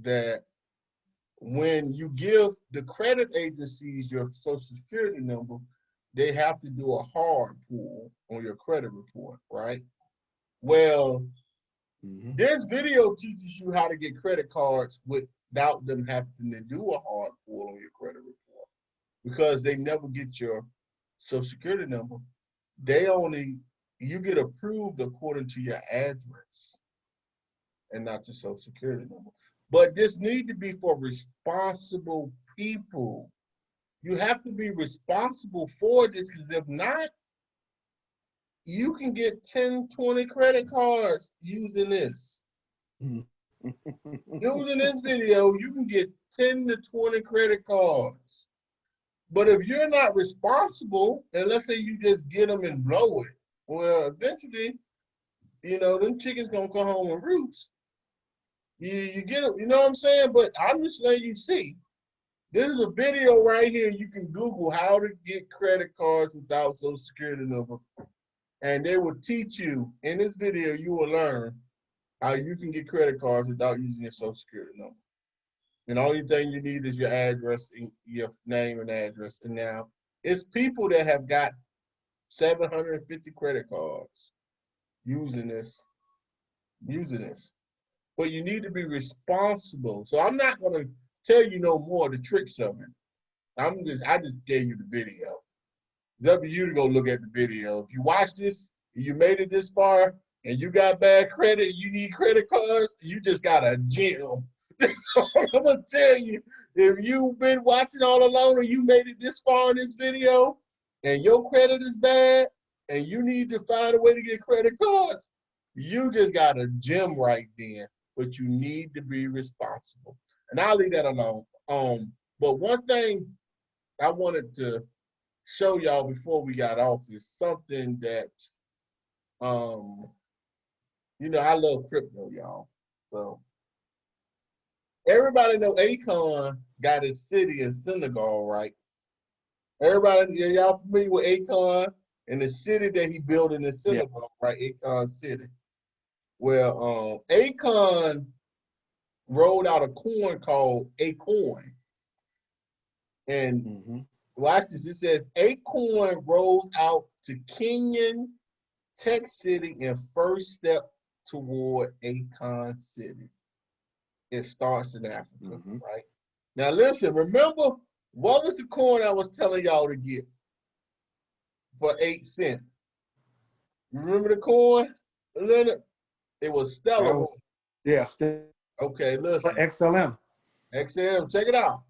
that when you give the credit agencies your Social Security number, they have to do a hard pull on your credit report, right? Well, this video teaches you how to get credit cards without them having to do a hard pull on your credit report, because they never get your Social Security number. You get approved according to your address and not your Social Security number. But this need to be for responsible people. You have to be responsible for this, because if not, you can get 10, 20 credit cards using this. Using this video, you can get 10 to 20 credit cards. But if you're not responsible, and let's say you just get them and blow it, well, eventually, you know, them chickens gonna come home and roost. You get it, you know what I'm saying? But I'm just letting you see. This is a video right here. You can Google how to get credit cards without Social Security number. And they will teach you, in this video, you will learn how you can get credit cards without using your Social Security number. And the only thing you need is your address, your name and address. And now, it's people that have got 750 credit cards using this. But you need to be responsible. So I'm not going to tell you no more the tricks of it. I just gave you the video. It's up to you to go look at the video. If you watch this, you made it this far, and you got bad credit, you need credit cards, you just got a gem. So I'm gonna tell you, if you've been watching all along and you made it this far in this video, and your credit is bad, and you need to find a way to get credit cards, you just got a gem right then. But you need to be responsible. And I'll leave that alone. But one thing I wanted to show y'all before we got off is something that, you know, I love crypto, y'all. So everybody know Akon got his city in Senegal, right? Everybody, y'all familiar with Akon and the city that he built in Senegal, right? Akon City. Well, Akon rolled out a coin called Akoin. And watch this. It says Akoin rolls out to Kenyan tech city and first step toward Akon City. It starts in Africa, right? Now listen, remember, what was the coin I was telling y'all to get for 8 cents? You remember the coin, Leonard? It was Stellar. Yeah, okay, listen. XLM. XLM, check it out.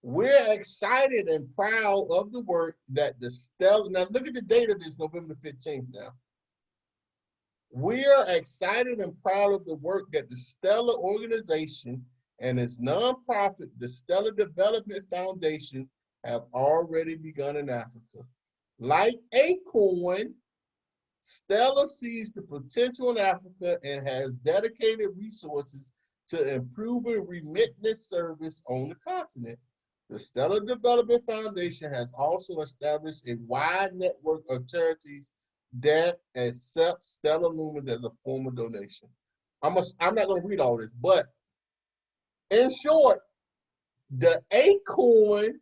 We're excited and proud of the work that the Stellar, now look at the date of this, November 15th now. We are excited and proud of the work that the Stellar organization and its nonprofit, the Stellar Development Foundation, have already begun in Africa. Like Acorn, Stellar sees the potential in Africa and has dedicated resources to improving remittance service on the continent. The Stellar Development Foundation has also established a wide network of charities that accept stellar lumens as a form of donation. I'm not going to read all this, but in short, the Acorn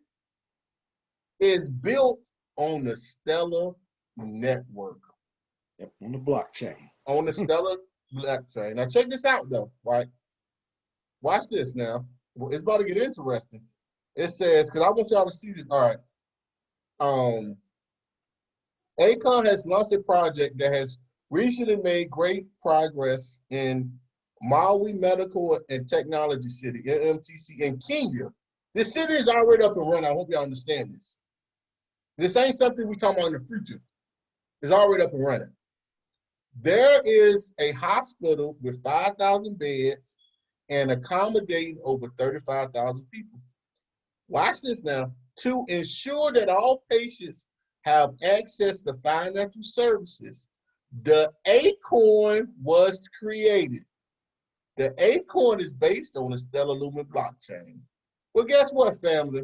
is built on the Stellar network. Yep, on the blockchain. On the Stellar blockchain. Now check this out though, right? Watch this now. It's about to get interesting. It says, because I want y'all to see this. All right. Acorn has launched a project that has recently made great progress in Malawi Medical and Technology City, MMTC, in Kenya. This city is already up and running. I hope y'all understand this. This ain't something we talking about in the future. It's already up and running. There is a hospital with 5,000 beds and accommodating over 35,000 people. Watch this now. To ensure that all patients have access to financial services, the Acorn was created. The Acorn is based on the Stellar Lumen blockchain. Well, guess what, family?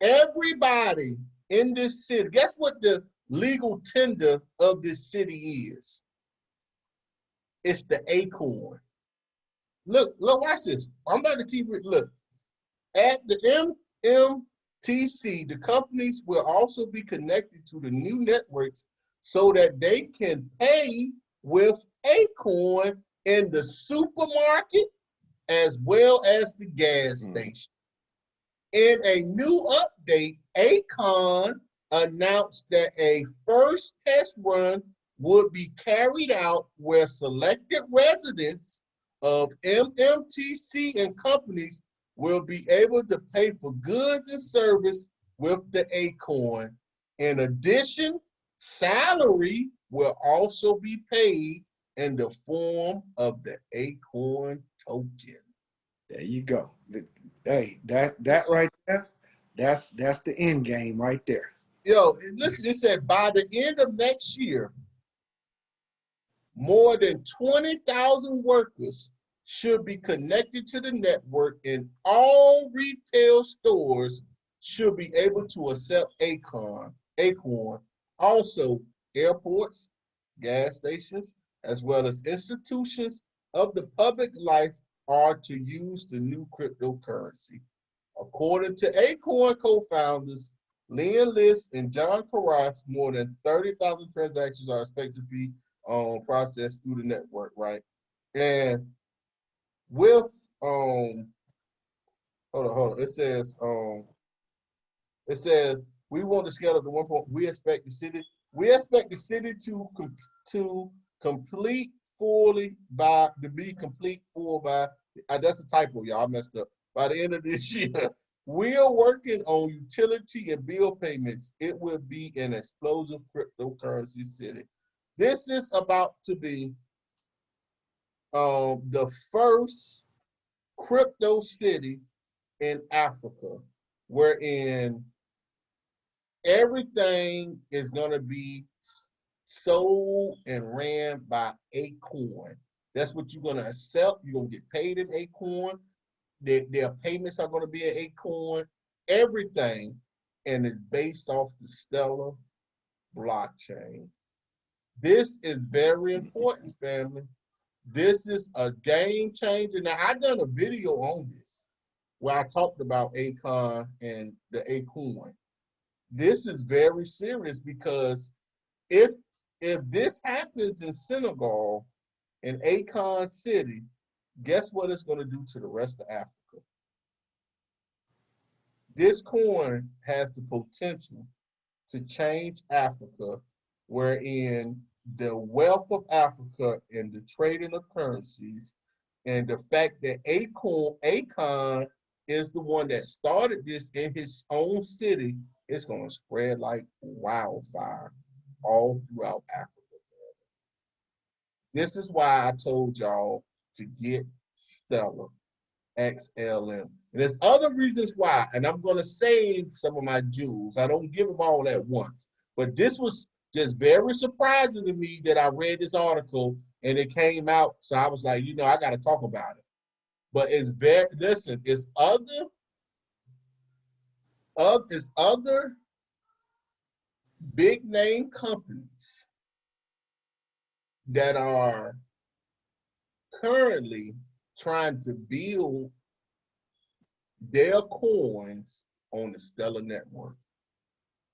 Everybody in this city, guess what the legal tender of this city is? It's the Acorn. Look, watch this. I'm about to keep it. Look, at the MMTC, the companies will also be connected to the new networks so that they can pay with Acorn in the supermarket as well as the gas station. In a new update, Acorn announced that a first test run would be carried out where selected residents of MMTC and companies will be able to pay for goods and service with the Acorn. In addition, salary will also be paid in the form of the Acorn token. There you go. Hey, that right there, that's the end game right there. Yo, listen, it said by the end of next year, more than 20,000 workers should be connected to the network, and all retail stores should be able to accept Acorn. Also, airports, gas stations, as well as institutions of the public life are to use the new cryptocurrency. According to Acorn co-founders Lynn List and John Karras, more than 30,000 transactions are expected to be processed through the network, right? And with hold on. It says we want to scale up to 1 point. We expect the city to complete fully by that's a typo, y'all. I messed up. By the end of this year, we are working on utility and bill payments. It will be an explosive cryptocurrency city. This is about to be the first crypto city in Africa, wherein everything is going to be sold and ran by Acorn. That's what you're going to accept. You're going to get paid in Acorn. Their payments are going to be an Acorn. Everything, and it's based off the Stellar blockchain. This is very important, family. This is a game changer. Now, I've done a video on this where I talked about Acorn and the Acorn. This is very serious because if this happens in Senegal, in Acorn City, guess what it's going to do to the rest of Africa? This coin has the potential to change Africa, wherein the wealth of Africa and the trading of currencies and the fact that Acorn is the one that started this in his own city, it's going to spread like wildfire all throughout Africa. This is why I told y'all to get Stellar. XLM. And there's other reasons why, and I'm going to save some of my jewels. I don't give them all at once. But this was just very surprising to me that I read this article and it came out. So I was like, I got to talk about it. But it's other big name companies that are currently trying to build their coins on the Stellar Network.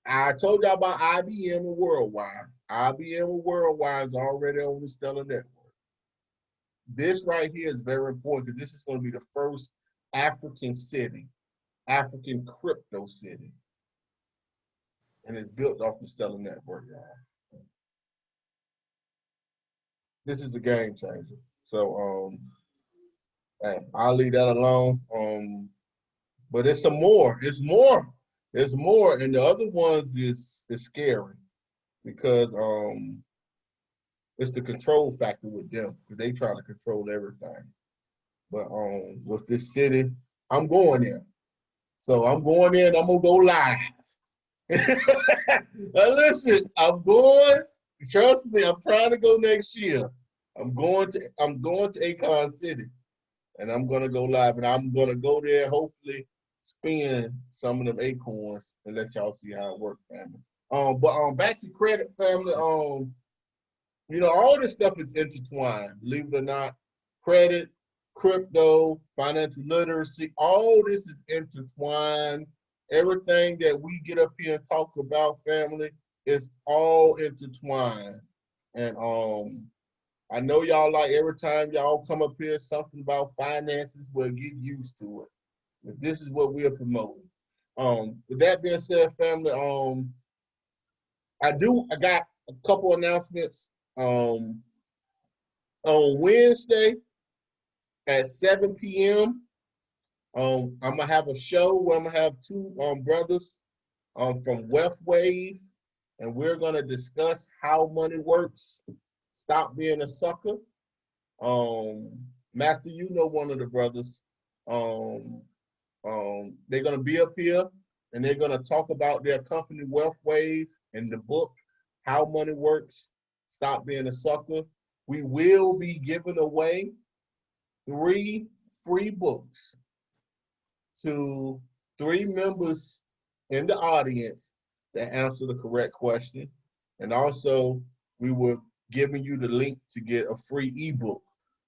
I told y'all about IBM and Worldwide. IBM and Worldwide is already on the Stellar Network. This right here is very important because this is going to be the first African city, African crypto city. And it's built off the Stellar Network, y'all. This is a game changer. So, hey, I'll leave that alone. But it's some more. It's more. There's more. And the other ones is scary because it's the control factor with them because they try to control everything. But with this city, I'm going there. So I'm going in. I'm gonna go live. Now listen, I'm going. Trust me, I'm trying to go next year. I'm going to Akon City, and I'm gonna go live, and I'm gonna go there. Hopefully, spend some of them acorns and let y'all see how it works, family. But back to credit, family. All this stuff is intertwined. Believe it or not, credit, crypto, financial literacy, all this is intertwined. Everything that we get up here and talk about, family, is all intertwined. And I know y'all like every time y'all come up here, something about finances, well, get used to it. But this is what we are promoting. With that being said, family, I got a couple announcements. On Wednesday at 7 p.m., I'm gonna have a show where I'm gonna have two brothers from Wealth Wave, and we're gonna discuss how money works. Stop being a sucker. Master, one of the brothers. They're gonna be up here and they're gonna talk about their company Wealth Wave and the book How Money Works. Stop being a sucker. We will be giving away 3 free books to 3 members in the audience that answer the correct question. And also, we were giving you the link to get a free ebook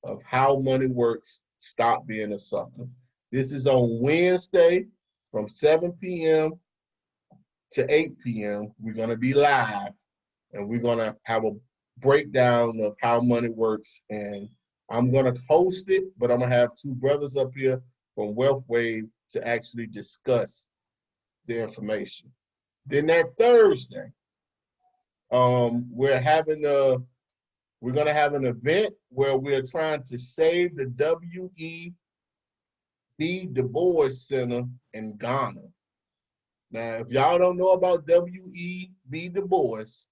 of How Money Works, Stop Being a Sucker. This is on Wednesday from 7 p.m. to 8 p.m. We're going to be live, and we're going to have a breakdown of how money works. And I'm going to host it, but I'm going to have 2 brothers up here from Wealth Wave to actually discuss the information. Then that Thursday, we're going to have an event where we're trying to save the W.E.B. Du Bois Center in Ghana. Now, if y'all don't know about W.E.B. Du Bois,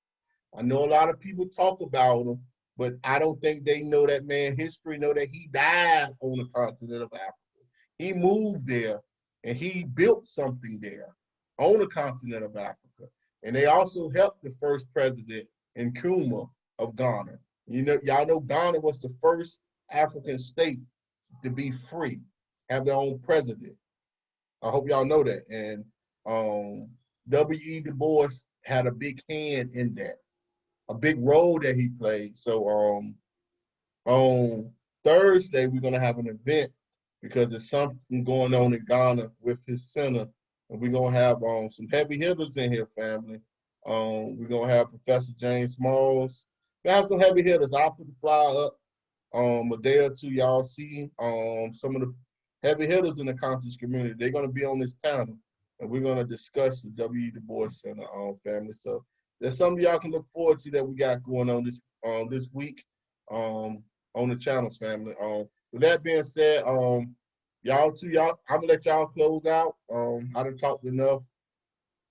I know a lot of people talk about him, but I don't think they know that man's history, know that he died on the continent of Africa. He moved there and he built something there on the continent of Africa. And they also helped the first president, Nkrumah of Ghana. Y'all know Ghana was the first African state to be free, have their own president. I hope y'all know that. And W.E. Du Bois had a big hand in that, a big role that he played. So on Thursday, we're going to have an event because there's something going on in Ghana with his center. And we're going to have some heavy hitters in here, family. We're going to have Professor James Smalls. We have some heavy hitters. I'll put the flyer up a day or two. Y'all see some of the heavy hitters in the conscious community. They're going to be on this panel, and we're going to discuss the W.E. Du Bois Center, family. So there's something y'all can look forward to that we got going on this week on the channels, family. With that being said, I'm gonna let y'all close out. I done talked enough.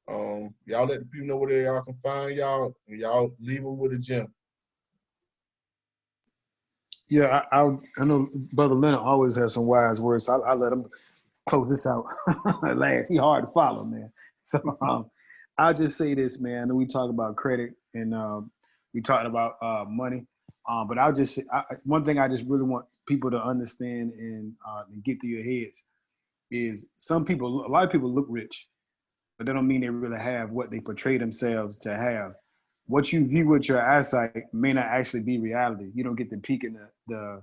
Y'all let the people know where y'all can find y'all, and y'all leave them with a gem. Yeah, I know Brother Leonard always has some wise words. So I let him close this out last. He hard to follow, man. So I'll just say this, man. I know we talk about credit and we talked about money, but I'll just say one thing I just really want people to understand and get through your heads is a lot of people look rich, but that don't mean they really have what they portray themselves to have. What you view with your eyesight may not actually be reality. You don't get to peek in the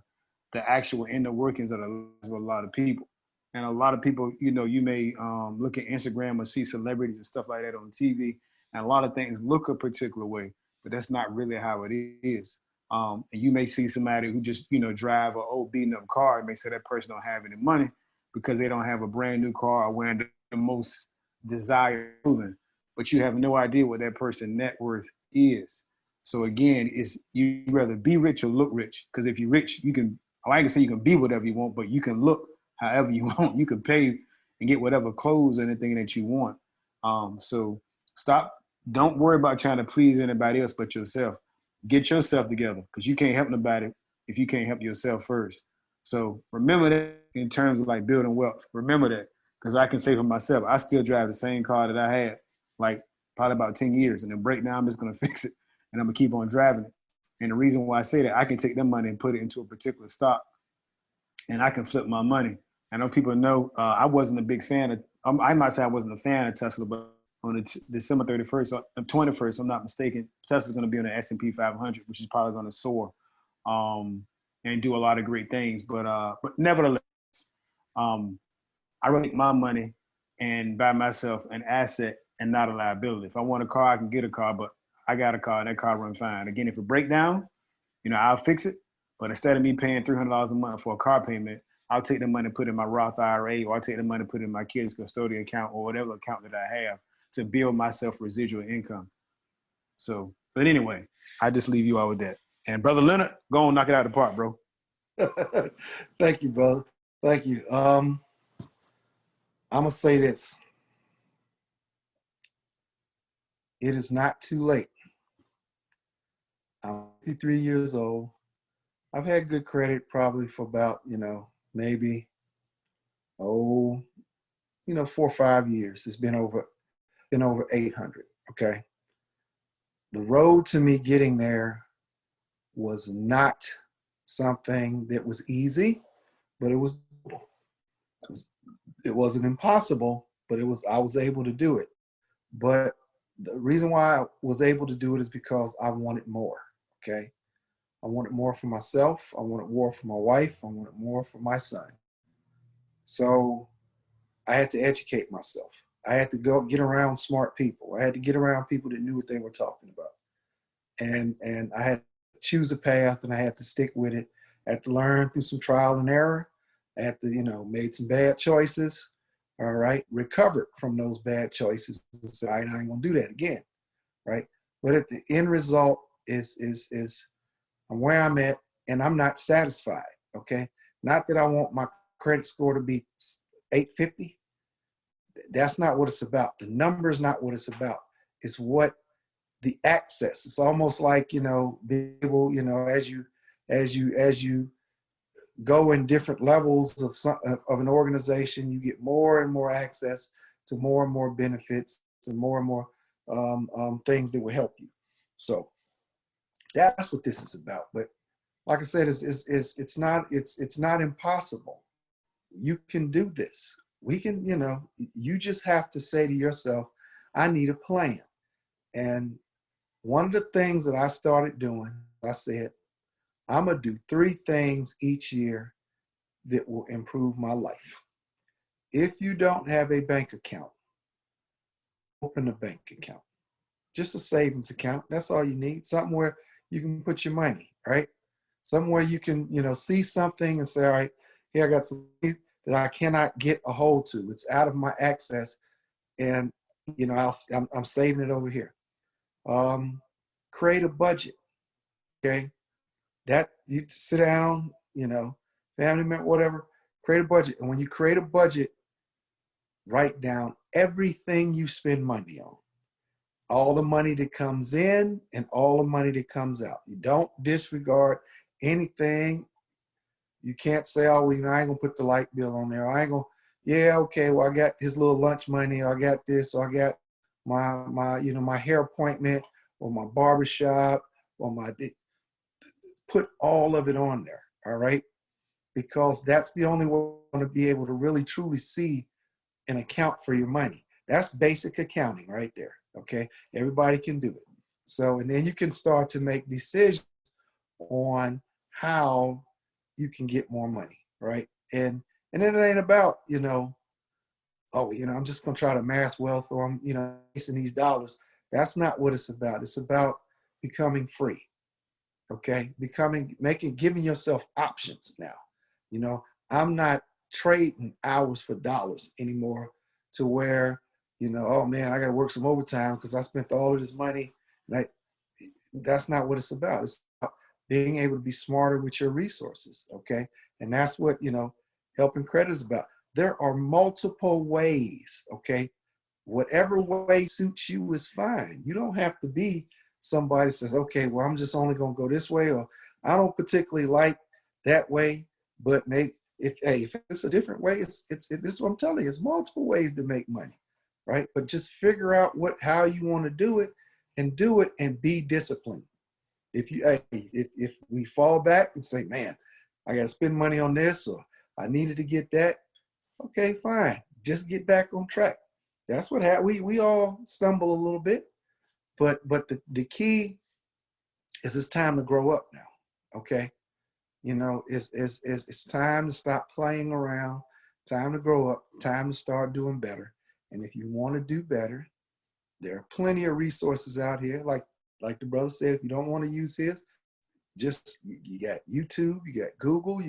actual inner workings of the lives of a lot of people. And a lot of people, you may look at Instagram or see celebrities and stuff like that on TV, and a lot of things look a particular way, but that's not really how it is. And you may see somebody who just, drive an old beaten up car and may say that person don't have any money because they don't have a brand new car or wearing the most desired clothing, but you have no idea what that person's net worth is. So again, it's you rather be rich or look rich. Because if you're rich, I can say you can be whatever you want, but you can look however you want. You can pay and get whatever clothes or anything that you want. So don't worry about trying to please anybody else but yourself. Get yourself together because you can't help nobody if you can't help yourself first. So remember that in terms of like building wealth. Remember that because I can say for myself, I still drive the same car that I had like probably about 10 years, and then break down, I'm just going to fix it and I'm going to keep on driving it. And the reason why I say that, I can take that money and put it into a particular stock and I can flip my money. I know people know I wasn't a big fan of, I might say I wasn't a fan of Tesla, but on December 31st, or 21st, if I'm not mistaken, Tesla's going to be on the S&P 500, which is probably going to soar and do a lot of great things. But nevertheless, I really take my money and buy myself an asset and not a liability. If I want a car, I can get a car, but I got a car and that car runs fine. Again, if it break down, I'll fix it. But instead of me paying $300 a month for a car payment, I'll take the money and put it in my Roth IRA, or I'll take the money and put it in my kids' custodial account or whatever account that I have to build myself residual income. So, but anyway, I just leave you all with that. And Brother Leonard, go on, knock it out of the park, bro. Thank you, brother. Thank you. I'm going to say this. It is not too late. I'm 53 years old. I've had good credit probably for about, maybe, 4 or 5 years. It's been over 800, okay? The road to me getting there was not something that was easy, but it wasn't impossible, but I was able to do it. But the reason why I was able to do it is because I wanted more, okay? I wanted more for myself. I wanted more for my wife. I wanted more for my son. So I had to educate myself. I had to go get around smart people. I had to get around people that knew what they were talking about. And I had to choose a path and I had to stick with it. I had to learn through some trial and error. I had to, made some bad choices. All right. Recovered from those bad choices and said, I ain't gonna do that again. Right. But at the end result is I'm where I'm at and I'm not satisfied. Okay. Not that I want my credit score to be 850. That's not what it's about. The number is not what it's about. It's what the access. It's almost like, be able, as you go in different levels of an organization, you get more and more access to more and more benefits and more things that will help you. So that's what this is about. But like I said, it's not impossible. You can do this. We can, you just have to say to yourself, I need a plan. And one of the things that I started doing, I said, I'm going to do 3 things each year that will improve my life. If you don't have a bank account, open a bank account. Just a savings account. That's all you need. Something where you can put your money, right? Somewhere you can, see something and say, all right, here I got some that I cannot get a hold to. It's out of my access. And, I'm saving it over here. Create a budget, okay? That you sit down, family member, whatever, create a budget. And when you create a budget, write down everything you spend money on. All the money that comes in and all the money that comes out. You don't disregard anything You can't say, oh, well, I ain't gonna put the light bill on there. I ain't gonna, yeah, okay, well, I got his little lunch money, or I got this, or I got my hair appointment, or my barber shop, or put all of it on there, all right? Because that's the only way you're gonna be able to really truly see and account for your money. That's basic accounting right there, okay? Everybody can do it. So, and then you can start to make decisions on how you can get more money, right? And it ain't about, I'm just gonna try to amass wealth, or I'm, chasing these dollars. That's not what it's about. It's about becoming free, okay? Giving yourself options now. I'm not trading hours for dollars anymore to where, oh man, I gotta work some overtime because I spent all of this money. That's not what it's about. It's about being able to be smarter with your resources, okay? And that's what, helping credit is about. There are multiple ways, okay? Whatever way suits you is fine. You don't have to be somebody that says, okay, well, I'm just only gonna go this way, or I don't particularly like that way, but maybe if it's a different way, this is what I'm telling you, it's multiple ways to make money, right? But just figure out how you want to do it, and do it, and be disciplined. If we fall back and say, man, I got to spend money on this, or I needed to get that, okay, fine. Just get back on track. That's what we all stumble a little bit, but the key is it's time to grow up now, okay? It's time to stop playing around, time to grow up, time to start doing better. And if you want to do better, there are plenty of resources out here. Like the brother said, if you don't want to use his, just, you got YouTube, you got Google,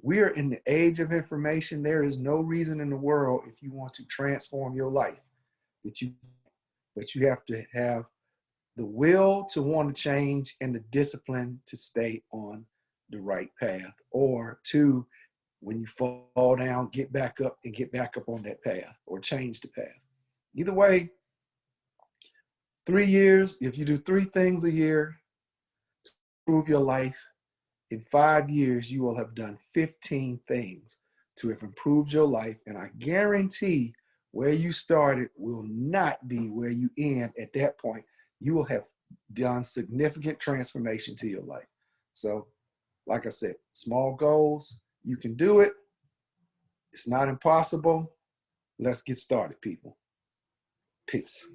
we're in the age of information. There is no reason in the world, if you want to transform your life, but you have to have the will to want to change and the discipline to stay on the right path, or to, when you fall down, get back up and get back up on that path, or change the path. Either way, 3 years, if you do 3 things a year to improve your life, in 5 years, you will have done 15 things to have improved your life. And I guarantee where you started will not be where you end at that point. You will have done significant transformation to your life. So, like I said, small goals, you can do it. It's not impossible. Let's get started, people. Peace.